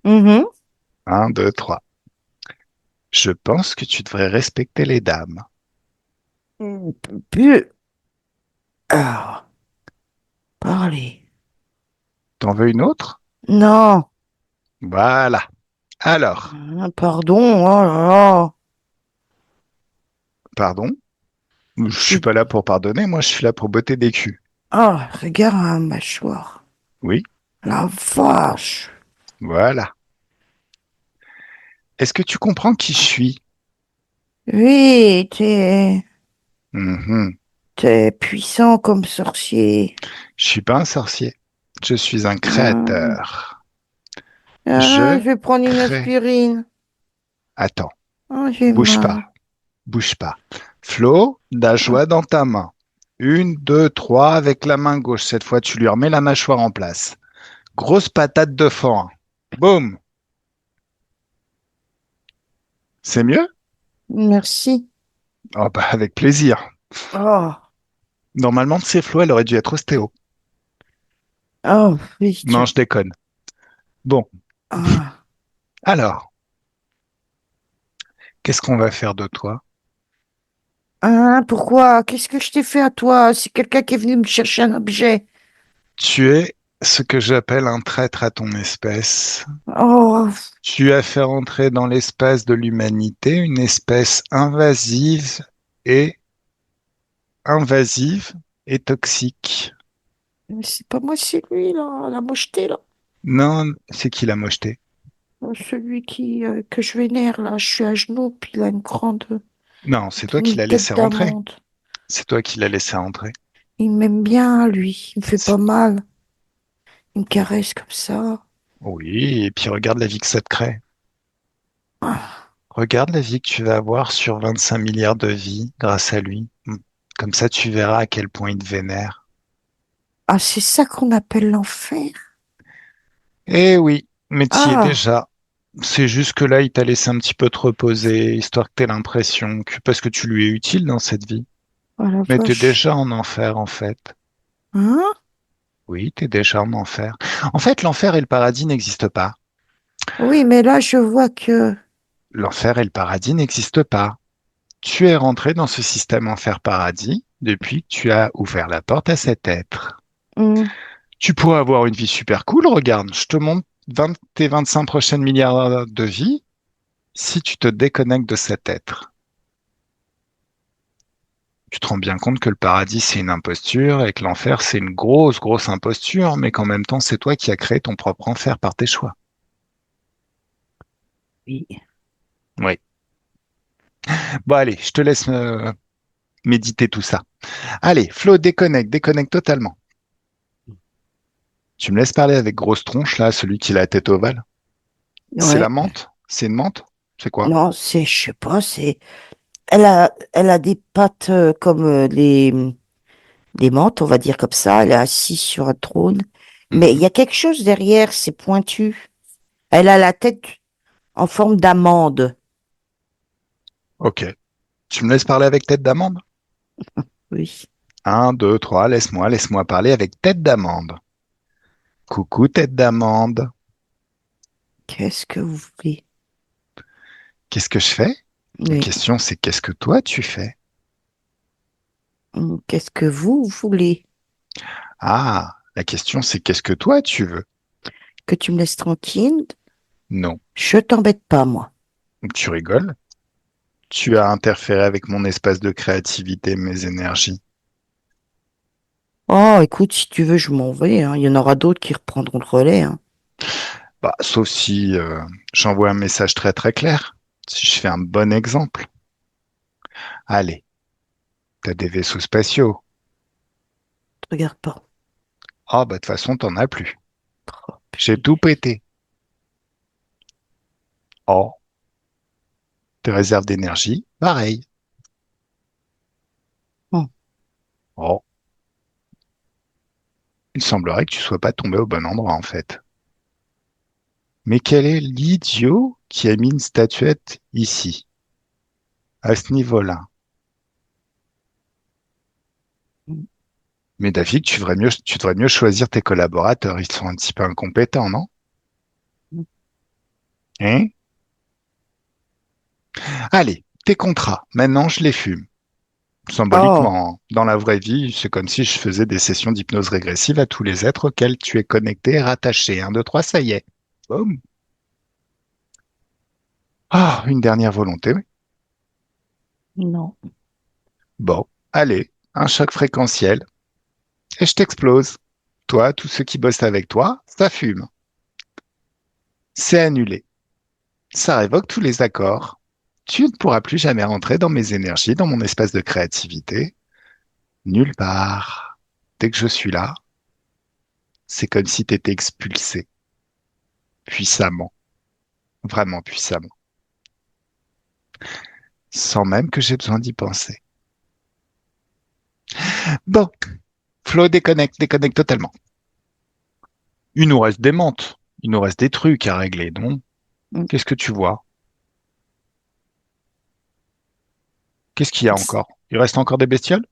Mhm. Un, deux, trois. Je pense que tu devrais respecter les dames. Pu- Ah, parlez. T'en veux une autre? Non. Voilà. Alors, Pardon, oh là là. pardon? Je Je suis suis. pas là pour pardonner, moi je suis là pour botter des culs. Ah, regarde ma mâchoire. Oui, La vache. voilà. Est-ce que tu comprends qui je suis? Oui, Mhm. t'es puissant comme sorcier. Je suis pas un sorcier. Je suis un Ah, créateur. ah, Je je vais prendre une crée. aspirine. Attends, Ah, j'ai bouge pas, mal. bouge pas. Flo, la Ah, joie dans ta main. Une, deux, trois, avec la main gauche. Cette fois, tu lui remets la mâchoire en place. Grosse patate de forain. Boum. C'est mieux? merci. Oh, bah, avec plaisir. Oh, Normalement, c'est Flo, elle aurait dû être ostéo. oh, oui, Non, je déconne. Bon, ah. alors, qu'est-ce qu'on va faire de toi? Hein, pourquoi? Qu'est-ce que je t'ai fait à toi? C'est quelqu'un qui est venu me chercher un objet. Tu es ce que j'appelle un traître à ton espèce. Oh, Tu as fait rentrer dans l'espace de l'humanité une espèce et invasive et toxique. mais c'est pas moi, c'est lui, là, la mocheté, là. Non, c'est qui l'a mocheté? Celui que je vénère, là, je suis à genoux, puis il a Non, c'est toi qui une l'as tête laissé rentrer. d'amande. C'est toi qui l'as laissé rentrer. Il m'aime bien, lui. Il me fait C'est- pas mal. Il me caresse comme ça. Oui, et puis regarde la vie que ça te crée. Ah, Regarde la vie que tu vas avoir sur 25 milliards de vies grâce à lui. Comme ça, tu verras à quel point il te vénère. ah, c'est ça qu'on appelle l'enfer. Eh oui, mais tu y es Ah, déjà. C'est juste que là, il t'a laissé un petit peu te reposer, histoire que t'aies l'impression que, parce que tu lui es utile dans cette vie. oh la Mais t'es vache. déjà en enfer, en fait. Hein? Oui, t'es déjà en enfer. En fait, l'enfer et le paradis n'existent pas. Oui, mais là, je vois que... L'enfer et le paradis n'existent pas. Tu es rentré dans ce système enfer-paradis. depuis que tu as ouvert la porte à cet être. Hmm. Tu pourrais avoir une vie super cool, regarde, je te montre tes 25 prochaines milliards de vies si tu te déconnectes de cet être. Tu te rends bien compte que le paradis, c'est une imposture et que l'enfer, c'est une grosse, grosse imposture, mais qu'en même temps, c'est toi qui as créé ton propre enfer par tes choix. Oui. Oui. Bon, allez, je te laisse méditer tout ça. Allez, Flo, déconnecte, déconnecte totalement. Tu me laisses parler avec grosse tronche, là, celui qui a la tête ovale. C'est la Ouais. menthe? C'est une menthe? C'est quoi? Non, je sais pas, elle a des pattes comme les menthes, on va dire comme ça. Elle est assise sur un trône. Mais il Mhm. y a quelque chose derrière, c'est pointu. Elle a la tête en forme d'amande. Ok. Tu me laisses parler avec tête d'amande? Oui. Un, deux, trois, laisse-moi parler avec tête d'amande. Coucou, tête d'amande. Qu'est-ce que vous voulez? Qu'est-ce que je fais? La Oui. question, c'est qu'est-ce que toi tu fais? Qu'est-ce que vous voulez? Ah, la question, c'est qu'est-ce que toi tu veux? Que tu me laisses tranquille? Non. Je t'embête pas, moi. Tu rigoles? Tu as interféré avec mon espace de créativité, mes énergies. Oh, écoute, si tu veux, je m'en vais, hein. Il y en aura d'autres qui reprendront le relais, hein. Bah, sauf si j'envoie un message très très clair. Si je fais un bon exemple. Allez, t'as des vaisseaux spatiaux. Te regarde pas. Ah, bah, de toute façon, t'en as plus. Oh, J'ai punaise. tout pété. Oh, tes réserves d'énergie, pareil. Oh, Oh, il semblerait que tu sois pas tombé au bon endroit, en fait. Mais quel est l'idiot qui a mis une statuette ici, à ce niveau-là? Mais David, tu devrais mieux choisir tes collaborateurs. Ils sont un petit peu incompétents, non? Hein? Allez, tes contrats. Maintenant, je les fume. oh, Symboliquement, hein. Dans la vraie vie, c'est comme si je faisais des sessions d'hypnose régressive à tous les êtres auxquels tu es connecté et rattaché. Un, deux, trois, ça y est. Boum. Ah, une dernière volonté, oui. non. Bon, allez, un choc fréquentiel et je t'explose. Toi, tous ceux qui bossent avec toi, ça fume. C'est annulé. Ça révoque tous les accords. Tu ne pourras plus jamais rentrer dans mes énergies, dans mon espace de créativité. Nulle part. Dès que je suis là, c'est comme si tu étais expulsé. Puissamment. Vraiment puissamment. Sans même que j'ai besoin d'y penser. Bon, Flo, déconnecte, déconnecte totalement. Il nous reste des menthes. Il nous reste des trucs à régler, non? Qu'est-ce que tu vois? Qu'est-ce qu'il y a encore? Il reste encore des bestioles?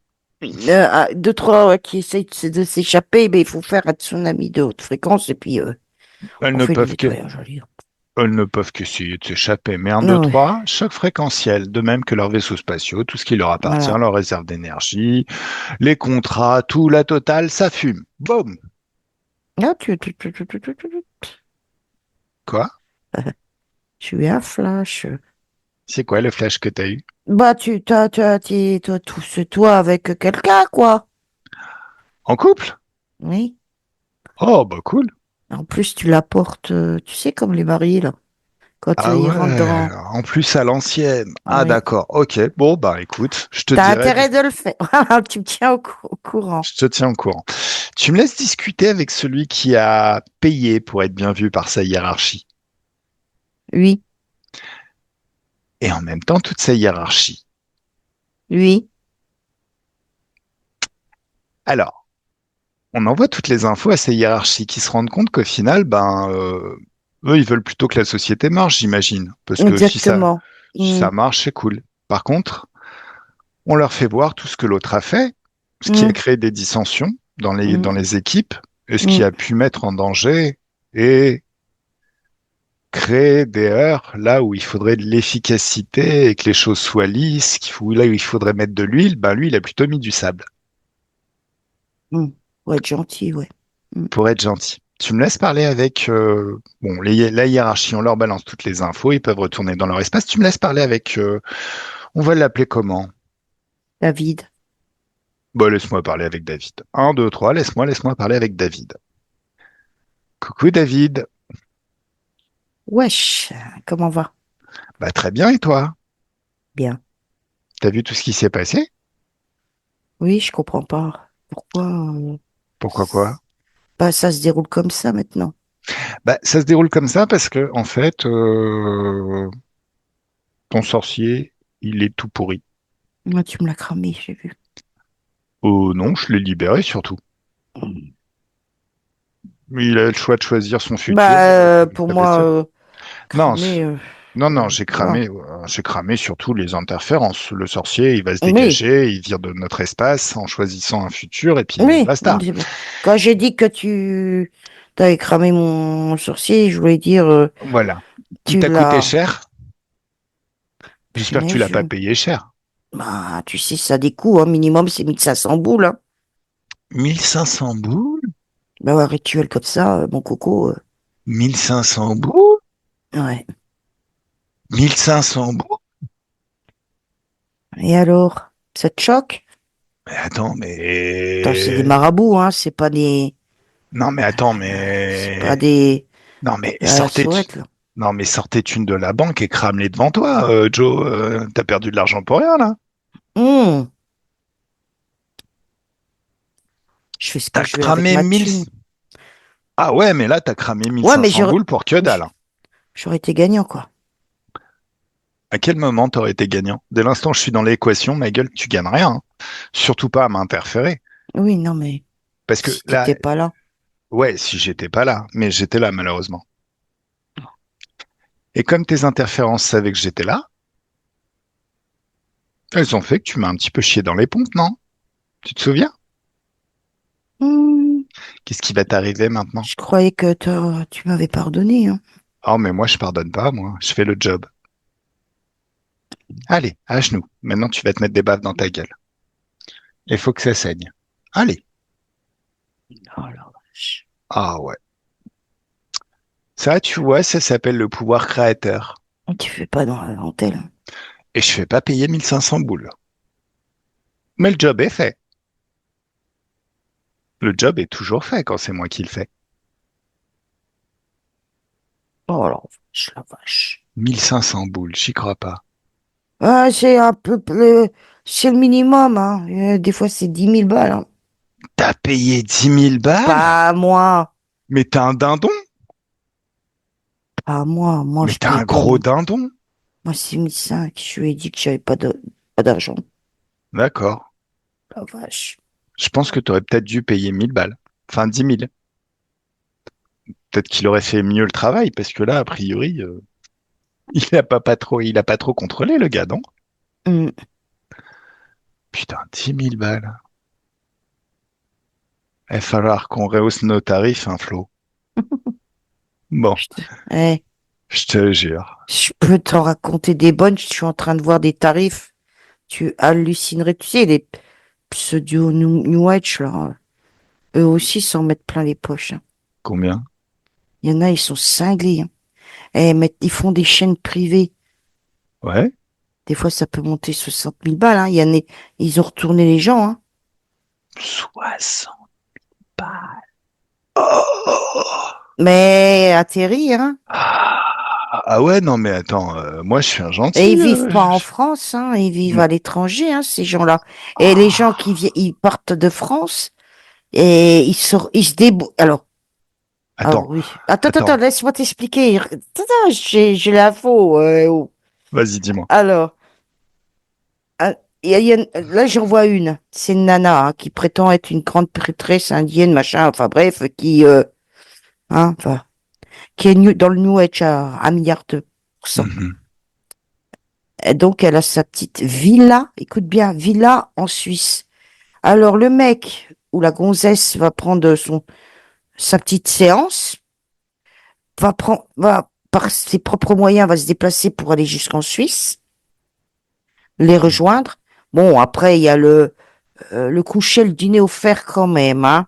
Deux, trois ouais, qui essayent de s'échapper, mais il faut faire un tsunami de haute fréquence et puis Elles on ne fait le peuvent que, nettoyage, je veux dire. elles ne peuvent qu'essayer de s'échapper. Mais un, deux, Non, ouais, trois, choc fréquentiel, de même que leurs vaisseaux spatiaux, tout ce qui leur appartient, voilà. leurs réserves d'énergie, les contrats, tout, la totale, ça fume. Boum! Ah, Quoi? tu es un flash. C'est quoi le flash que t'as eu? Bah, toi, tout ce toi avec quelqu'un, quoi. En couple? Oui. Oh, bah cool. En plus, tu la portes, tu sais, comme les mariés, là. Quand Ah ils rentrent ouais, dans... en plus à l'ancienne. Ah Oui. d'accord, ok. Bon, bah écoute, je te T'as dirai, intérêt de le faire. Tu me tiens au courant. je te tiens au courant. Tu me laisses discuter avec celui qui a payé pour être bien vu par sa hiérarchie. Oui. Et en même temps, toute sa hiérarchie. Oui. Alors, on envoie toutes les infos à ces hiérarchies qui se rendent compte qu'au final, eux, ils veulent plutôt que la société marche, j'imagine. Parce que Exactement. si ça Mm, marche, c'est cool. Par contre, on leur fait voir tout ce que l'autre a fait, ce qui a mm, créé des dissensions dans mm, les équipes, et ce qui mm. a pu mettre en danger et créer des heurts là où il faudrait de l'efficacité et que les choses soient lisses, là où il faudrait mettre de l'huile, ben lui, il a plutôt mis du sable Hmm. Pour être gentil, ouais. Hmm. pour être gentil. Tu me laisses parler avec bon la hiérarchie, on leur balance toutes les infos, ils peuvent retourner dans leur espace. Tu me laisses parler avec on va l'appeler comment? David. Bon, laisse-moi parler avec David. Un, deux, trois, laisse-moi parler avec David. Coucou David. Wesh, comment va? Bah très bien et toi? Bien. T'as vu tout ce qui s'est passé? Oui, je comprends pas. Pourquoi Pourquoi quoi? bah, ça se déroule comme ça maintenant? Bah ça se déroule comme ça parce que en fait ton sorcier, il est tout pourri. Moi, tu me l'as cramé, j'ai vu. Oh non, je l'ai libéré surtout. Hmm. Mais il a le choix de choisir son futur Bah, comme il pour savait moi, seul. Non, cramer, non, voilà. j'ai cramé surtout les interférences. Le sorcier, il va se Oui, dégager, il vire de notre espace en choisissant un futur et puis oui. Non, basta. mais c'est bon. Quand j'ai dit que tu t'avais cramé mon sourcier, je voulais dire, Voilà. Il tu t'a coûté l'as. cher. J'espère que tu Punaise, l'as pas payé cher. bah, tu sais, ça a des coûts, hein. Minimum, c'est 1500 boules, hein. 1500 boules? Bah, ouais, un rituel comme ça, mon coco, 1500 boules? ouais. 1500 boules? Et alors, ça te choque? Mais attends, Attends, c'est des mais... marabouts, hein. C'est pas des, Non, mais attends, c'est pas mais... des, Non, mais la saouette, là. Non, mais sortez thunes de la banque et crame-les devant toi, Joe. T'as perdu de l'argent pour rien, là. Hum, je fais ce que T'as je veux avec cramé ma 1000... thune. Ah ouais, mais là, t'as cramé Ouais, mais 1500 boules pour que dalle, hein. j'aurais été gagnant, quoi. À quel moment t'aurais été gagnant? Dès l'instant où je suis dans l'équation, ma gueule, tu gagnes rien, hein. Surtout pas à m'interférer. Oui, non, mais Parce que si là, t'étais pas là. ouais, si j'étais pas là, mais j'étais là, malheureusement. Et comme tes interférences savaient que j'étais là, elles ont fait que tu m'as un petit peu chié dans les pompes, non? Tu te souviens? Hum, Qu'est-ce qui va t'arriver maintenant? je croyais que tu m'avais pardonné, hein. Oh, mais moi, je pardonne pas, moi. Je fais le job. Allez, à genoux. Maintenant, tu vas te mettre des baffes dans ta gueule. Il faut que ça saigne. Allez. Oh la vache. Ah ouais. Ça, tu vois, ça s'appelle le pouvoir créateur. Tu fais pas dans la dentelle. Et je fais pas payer 1500 boules. Mais le job est fait. Le job est toujours fait quand c'est moi qui le fais. Oh la vache, la vache. 1500 boules, j'y crois pas. Ah, c'est un peu plus, c'est le minimum, hein. Des fois, c'est 10 000 balles, hein. T'as payé 10 000 balles? Pas moi, Mais t'es un dindon? pas moi. Moi, Mais je t'es paye un pas. gros dindon? Moi, c'est 1005. Je lui ai dit que j'avais pas d'argent. D'accord. La vache. Je pense que t'aurais peut-être dû payer 1000 balles. Enfin, 10 000. Peut-être qu'il aurait fait mieux le travail, parce que là, a priori, il a pas trop contrôlé le gars, non? Hum. Putain, 10 000 balles. Il va falloir qu'on rehausse nos tarifs, hein, Flo. Bon, Je te- Eh, je te jure. je peux t'en raconter des bonnes. Je suis en train de voir des tarifs. Tu hallucinerais. Tu sais, les pseudo New Age, là, eux aussi s'en mettent plein les poches, hein. Combien? Il y en a, ils sont cinglés, hein. Ils font des chaînes privées. Ouais? Des fois, ça peut monter 60 000 balles, hein. Ils ont retourné les gens, hein. 60 balles. Oh! Mais atterri, hein. Ah ouais, non, mais attends, moi je suis un Et ils gentil. vivent pas en France, hein. Ils vivent Mm. à l'étranger, hein, ces gens-là. Et les gens Ah, ils partent de France et ils se débrouillent. Alors attends, oui. Attends, attends, laisse-moi t'expliquer. Attends, j'ai l'info. Oh. vas-y, dis-moi. Alors, ah, là, j'en vois une. C'est une nana, hein, qui prétend être une grande prêtresse indienne, machin. Enfin bref, enfin, qui est dans le New Age à 1,2 milliard. Mhm, Et donc, elle a sa petite villa. Écoute bien, villa en Suisse. Alors, le mec ou la gonzesse va prendre sa petite séance, va par ses propres moyens, va se déplacer pour aller jusqu'en Suisse, les rejoindre. Bon, après, il y a le coucher, le dîner offert quand même, hein.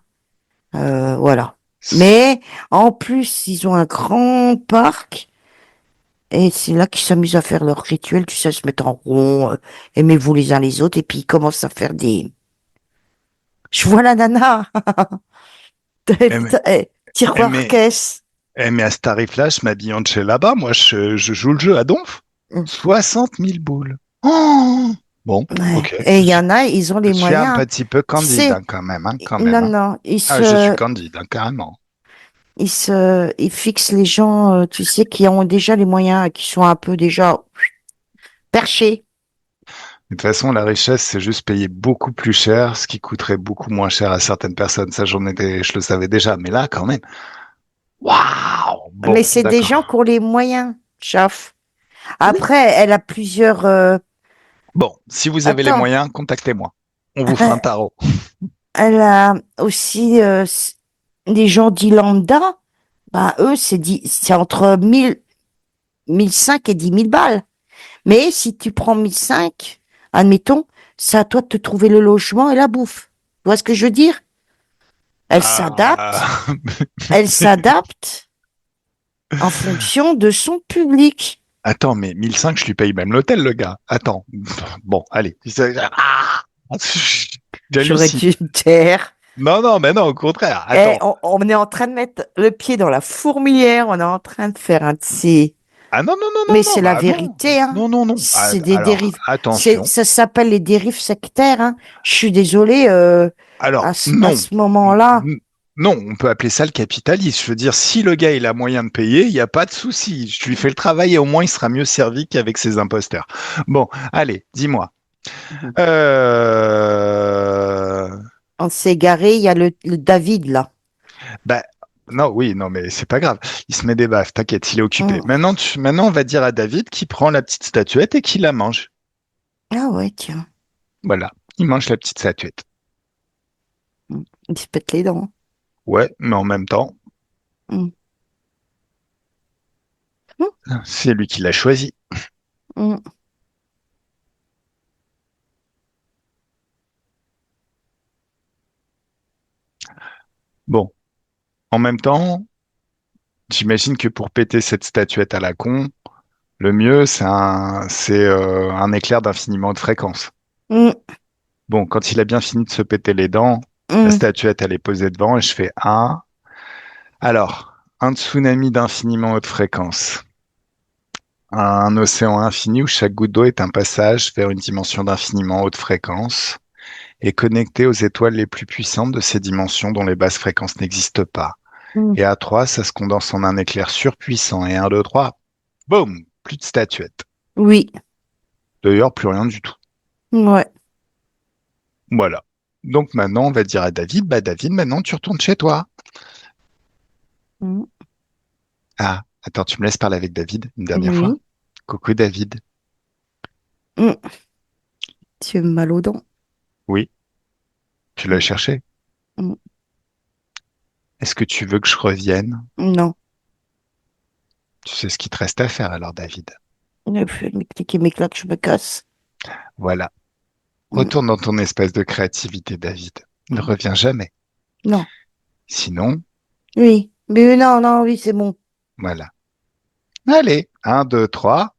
Voilà. Mais en plus, ils ont un grand parc et c'est là qu'ils s'amusent à faire leur rituel, tu sais, se mettre en rond, aimez-vous les uns les autres, et puis ils commencent à faire des... Je vois la nana, Eh, mais, eh, tiroir mais, caisse. mais à ce tarif-là, je m'habille en chez là-bas. Moi, je joue le jeu à donf. 60 000 boules. Oh, bon, Ouais. ok. Et il y en a, ils ont Je les suis un moyens. petit peu Tu candide, sais, hein, quand même, hein, quand même, non, hein. non, Ah, je suis candide, hein, carrément. ils fixent les gens, tu sais, qui ont déjà les moyens, qui sont un peu déjà perchés. De toute façon, la richesse, c'est juste payer beaucoup plus cher, ce qui coûterait beaucoup moins cher à certaines personnes. Ça, je le savais déjà. Mais là, quand même. Waouh! Mais Bon, c'est des gens qui d'accord. ont les moyens, chaf. Oui. Après, elle a plusieurs. Bon, si vous avez les Attends, moyens, contactez-moi. On vous fera un tarot. elle a aussi des gens dits lambda. Bah, eux, c'est entre 1005 et 10 000 balles. Mais si tu prends 1005, admettons, c'est à toi de te trouver le logement et la bouffe. Tu vois ce que je veux dire? Elle s'adapte, Ah, elle s'adapte en fonction de son public. attends, mais 1005, je lui paye même l'hôtel, le gars. Attends. Bon, allez. Ah, J'aurais j'hallucine. dû me taire. Non, non, mais non, au contraire. Eh, Attends. on est en train de mettre le pied dans la fourmilière, on est en train de faire un de ces... Ah non, non, non, non, Mais non, c'est la bah non. vérité, hein. Non, non, non. Ah, C'est des alors, dérives. attention. Ça s'appelle les dérives sectaires, hein. Je suis désolée, Alors, à non. ce moment-là. Non, on peut appeler ça le capitalisme. Je veux dire, si le gars il a moyen de payer, il n'y a pas de souci. Je lui fais le travail et au moins il sera mieux servi qu'avec ses imposteurs. Bon, allez, dis-moi. Mhm. Euh... On s'est égaré, il y a le David, là. Bah, non, oui, non, mais c'est pas grave. Il se met des baffes, t'inquiète, il est occupé. Mm. Maintenant, on va dire à David qu'il prend la petite statuette et qu'il la mange. Ah ouais, tiens. Voilà, il mange la petite statuette. Mm. Il se pète les dents. Ouais, mais en même temps, Mm. Mm. c'est lui qui l'a choisi. Mm. Bon, en même temps, j'imagine que pour péter cette statuette à la con, le mieux, c'est un éclair d'infiniment de fréquence. Mm. Bon, quand il a bien fini de se péter les dents, la Mm. statuette, elle est posée devant et je fais un. Alors, un tsunami d'infiniment haute fréquence. Un océan infini où chaque goutte d'eau est un passage vers une dimension d'infiniment haute fréquence et connecté aux étoiles les plus puissantes de ces dimensions dont les basses fréquences n'existent pas. Mm. Et à 3, ça se condense en un éclair surpuissant. Et 1, 2, 3, boum, plus de statuette. Oui. D'ailleurs, plus rien du tout. Ouais. Voilà. Donc maintenant, on va dire à David, bah David, maintenant tu retournes chez toi. Mm. Ah, attends, tu me laisses parler avec David une dernière fois? Oui. Coucou David. Mm. Tu es mal aux dents. Oui, tu l'as Mm. cherché. Mm. Est-ce que tu veux que je revienne? Non. Tu sais ce qu'il te reste à faire alors, David. Mes clics et mes claques, je me casse. Voilà. Mm. Retourne dans ton espace de créativité, David. Ne Mm. reviens jamais. Non. Sinon, Oui. Mais non, non, oui, c'est bon. voilà. Allez, un, 2, 3.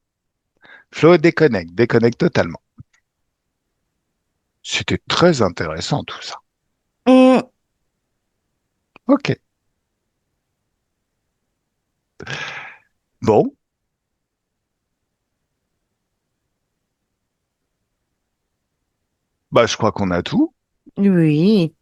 Flo déconnecte, déconnecte totalement. C'était très intéressant tout ça. Mm. Ok. Bon, bah je crois qu'on a tout. Oui.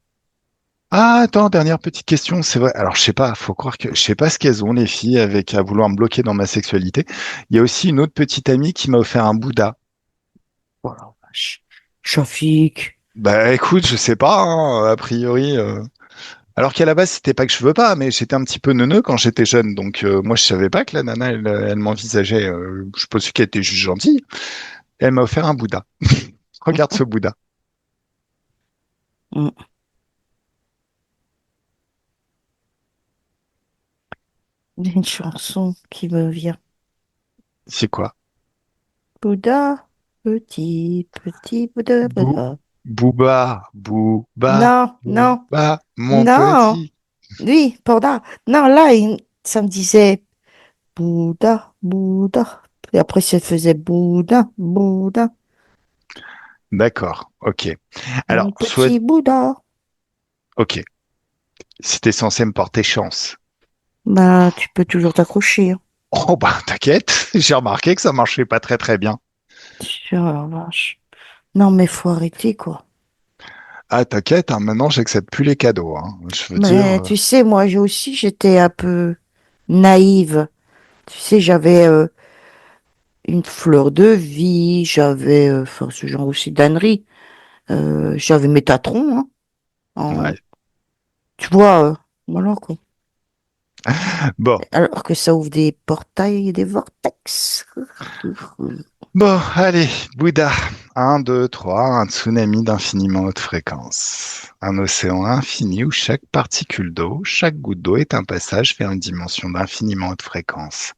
Ah, attends, dernière petite question, c'est vrai. Alors, je sais pas, faut croire que je sais pas ce qu'elles ont les filles avec à vouloir me bloquer dans ma sexualité. Il y a aussi une autre petite amie qui m'a offert un Bouddha. Oh la vache. Shafik. Bah, écoute, je sais pas, hein, a priori. Alors qu'à la base, c'était pas que je veux pas, mais j'étais un petit peu neuneux quand j'étais jeune, donc moi je savais pas que la nana, elle m'envisageait. Je pensais qu'elle était juste gentille. Et elle m'a offert un Bouddha. Regarde ce Bouddha. Mm. Il y a une chanson qui me vient. C'est quoi? Bouddha, petit Bouddha, Bou, Bouddha. Booba, Booba, Non, non, Booba, mon non. petit. Oui, Bouddha. Non, là, ça me disait Bouddha, Bouddha. Et après, ça faisait Bouddha, Bouddha. D'accord, ok. Mon Alors, petit Bouddha. ok. Si t'es censé me porter chance. Bah, tu peux toujours t'accrocher, hein. Oh bah t'inquiète, j'ai remarqué que ça marchait pas très très bien. Oh la vache. Non, mais faut arrêter, quoi. Ah t'inquiète, hein, maintenant j'accepte plus les cadeaux, hein. Je veux dire, Mais tu sais, moi, j'étais un peu naïve. Tu sais, j'avais une fleur de vie, j'avais, enfin, ce genre aussi d'ânerie. J'avais Métatron, hein, ouais. tu vois, voilà, quoi. Bon, Alors que ça ouvre des portails et des vortex. bon, allez, Bouddha. Un, 2, 3, un tsunami d'infiniment haute fréquence. Un océan infini où chaque particule d'eau, chaque goutte d'eau est un passage vers une dimension d'infiniment haute fréquence.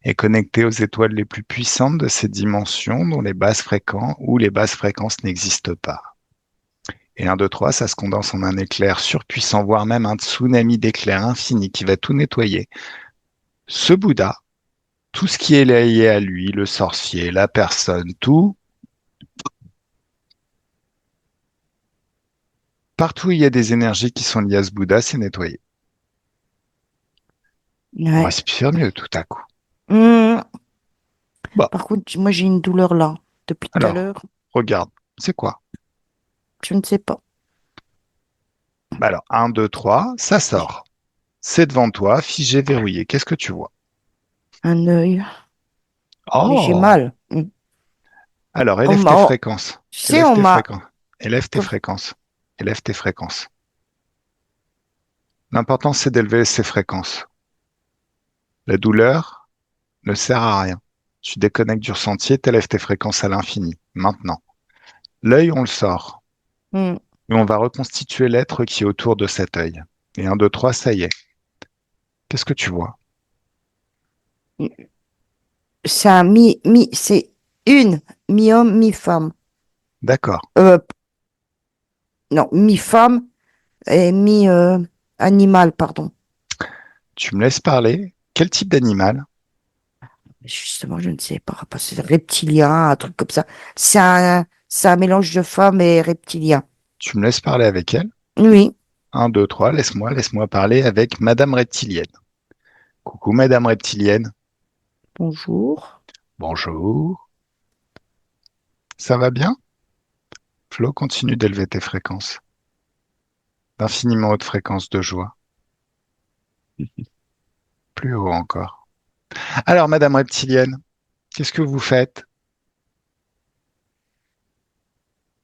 Et connecté aux étoiles les plus puissantes de ces dimensions dont les basses fréquences ou les basses fréquences n'existent pas. Et un 2 3 ça se condense en un éclair surpuissant, voire même un tsunami d'éclairs infini qui va tout nettoyer. Ce Bouddha, tout ce qui est lié à lui, le sorcier, la personne, tout, partout où il y a des énergies qui sont liées à ce Bouddha, c'est nettoyé. On Ouais. respire mieux tout à coup. Hum. Bon, Par contre, moi, j'ai une douleur là, depuis tout à alors, l'heure. regarde, c'est quoi? Je ne sais pas. Bah alors, un 2 3 ça sort. C'est devant toi, figé, verrouillé. Qu'est-ce que tu vois? Un œil. Mais j'ai Oh! mal. Alors, On élève tes m'a, fréquences. tu sais, Élève on tes m'a, fréquences. Élève tes comme- fréquences. Élève tes fréquences. L'important, c'est d'élever ces fréquences. La douleur ne sert à rien. Tu déconnectes du ressenti et t'élèves tes fréquences à l'infini. Maintenant. L'œil, on le sort. hum, Et on va reconstituer l'être qui est autour de cet œil. Et un, deux, trois, ça y est. Qu'est-ce que tu vois? c'est c'est une mi-homme, mi-femme. D'accord. Euh, non, mi-femme et mi-animal, pardon. Tu me laisses parler. Quel type d'animal? Justement, je ne sais pas, parce que c'est reptilien, un truc comme ça. C'est un mélange de femme et reptilien. Tu me laisses parler avec elle? Oui, Un, deux, trois, laisse-moi parler avec Madame Reptilienne. Coucou, Madame Reptilienne. bonjour. Bonjour. Ça va bien? Flo, continue d'élever tes fréquences. D'infiniment haute fréquence de joie. Plus haut encore. Alors, Madame Reptilienne, qu'est-ce que vous faites?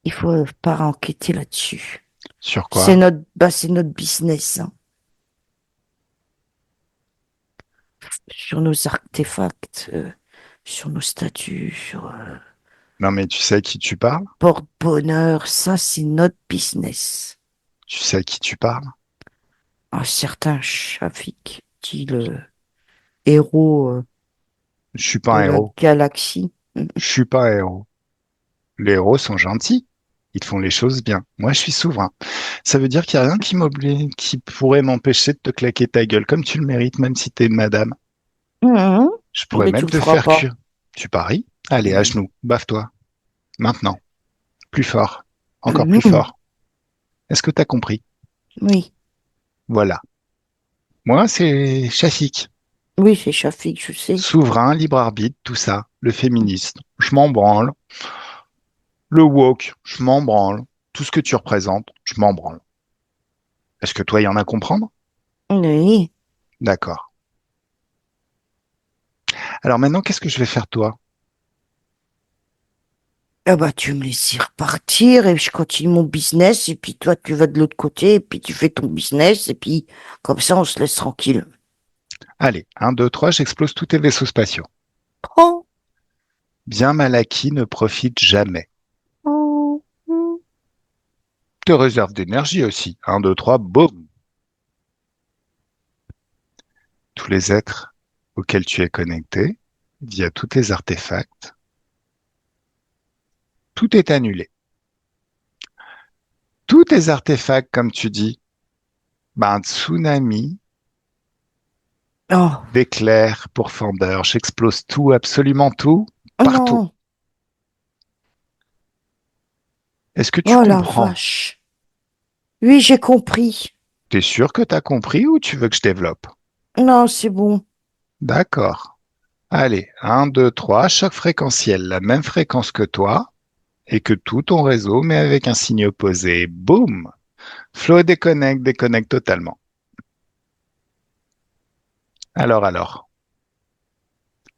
Il faut pas enquêter là-dessus. Sur quoi? C'est notre business, hein. Sur nos artefacts, sur nos statues, sur Non, mais tu sais à qui tu parles? porte-bonheur, ça, c'est notre business. Tu sais à qui tu parles? Un certain Shafik, dit le héros Je suis pas de un la héros. galaxie. Je suis pas un héros. Les héros sont gentils. Ils font les choses bien. Moi, je suis souverain. Ça veut dire qu'il n'y a rien qui m'oblige, qui pourrait m'empêcher de te claquer ta gueule comme tu le mérites, même si t'es une madame. Mhm. Je pourrais Mais tu même le te feras faire pas. cuire. Tu paries? Allez, à genoux, bave-toi. Maintenant. Plus fort. Encore plus Mhm. fort. Est-ce que t'as compris? Oui, Voilà. Moi, c'est Shafik. oui, c'est Shafik, je sais. Souverain, libre arbitre, tout ça. Le féministe. Je m'en branle. Le woke. Je m'en branle. Tout ce que tu représentes, je m'en branle. Est-ce que toi, il y en a à comprendre? Oui. D'accord. Alors maintenant, qu'est-ce que je vais faire toi? Ah bah, tu me laisses y repartir et je continue mon business et puis toi, tu vas de l'autre côté et puis tu fais ton business et puis comme ça, on se laisse tranquille. Allez, un, 2, 3, j'explose tous tes vaisseaux spatiaux. Oh, Bien mal acquis ne profite jamais. oh, oh. Te réserve d'énergie aussi. Un, 2, 3, boum. tous les êtres auxquels tu es connecté, via tous tes artefacts, tout est annulé. Tous tes artefacts, comme tu dis, un tsunami Oh, d'éclairs pourfendeurs, j'explose tout, absolument tout, oh partout. non. Est-ce que tu Oh la comprends? vache. Oui, j'ai compris. T'es sûr que t'as compris ou tu veux que je développe? Non, c'est bon. D'accord. Allez, un, 2, 3. Chaque fréquentiel, la même fréquence que toi et que tout ton réseau, mais avec un signe opposé. Boum! Flow déconnecte, déconnecte totalement. Alors,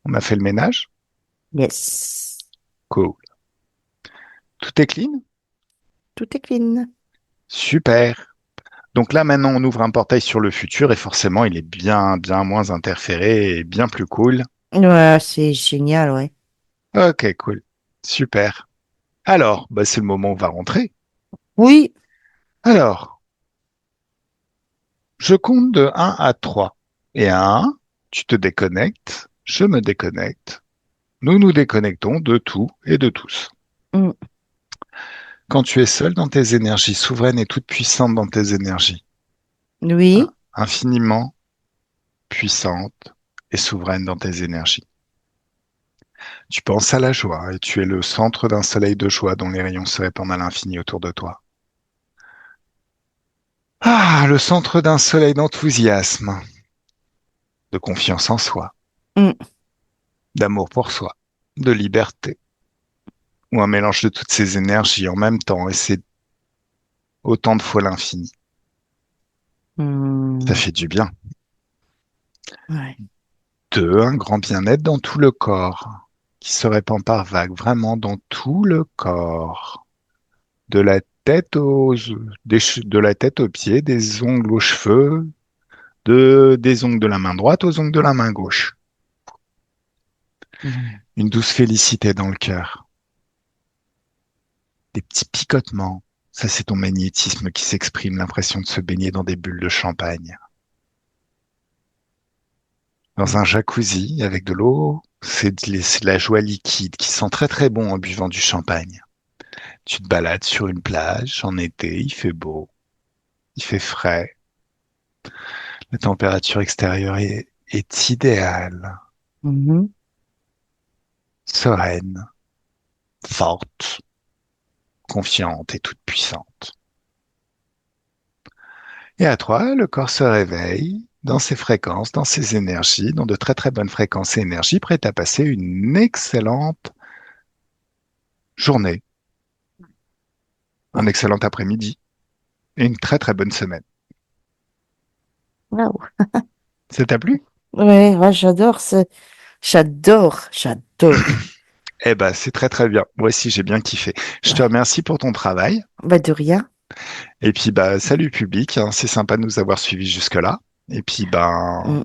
on a fait le ménage? Yes. Cool. Tout est clean? Tout est clean. Super. Donc là, maintenant, on ouvre un portail sur le futur et forcément, il est bien, bien moins interféré et bien plus cool. Ouais, c'est génial, ouais. Ok, cool. Super. Alors, c'est le moment où on va rentrer. Oui, Alors, je compte de 1 à 3. Et à 1, tu te déconnectes, je me déconnecte. Nous nous déconnectons de tout et de tous. mm, Quand tu es seul dans tes énergies, souveraine et toute puissante dans tes énergies, oui, infiniment puissante et souveraine dans tes énergies. Tu penses à la joie et tu es le centre d'un soleil de joie dont les rayons se répandent à l'infini autour de toi. Ah, le centre d'un soleil d'enthousiasme, de confiance en soi, mm, d'amour pour soi, de liberté, ou un mélange de toutes ces énergies en même temps, et c'est autant de fois l'infini. Ça mm, fait du bien. ouais. Deux, un grand bien-être dans tout le corps, qui se répand par vagues, vraiment dans tout le corps. De la tête de la tête aux pieds, des ongles aux cheveux, des ongles de la main droite aux ongles de la main gauche. Mm, Une douce félicité dans le cœur. Des petits picotements. Ça, c'est ton magnétisme qui s'exprime, l'impression de se baigner dans des bulles de champagne. Dans un mm, jacuzzi avec de l'eau, c'est de la joie liquide qui sent très très bon en buvant du champagne. Tu te balades sur une plage en été, il fait beau, il fait frais, la température extérieure est idéale, mhm. sereine, forte, confiante et toute puissante. Et à toi, le corps se réveille dans ses fréquences, dans ses énergies, dans de très très bonnes fréquences et énergies, prêt à passer une excellente journée, un excellent après-midi et une très très bonne semaine. Waouh. Ça t'a plu? Ouais, ouais, j'adore ce, j'adore. Eh ben, c'est très très bien. Moi aussi, j'ai bien kiffé. Je te Ouais. remercie pour ton travail. Bah, de rien. Et puis, salut public, hein. C'est sympa de nous avoir suivis jusque-là. Et puis, Mm.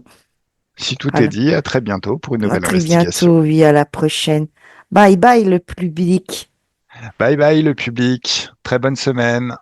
si tout est Alors, dit, à très bientôt pour une à nouvelle très investigation. bientôt, oui, à la prochaine. Bye bye, le public. Bye bye le public. Très bonne semaine.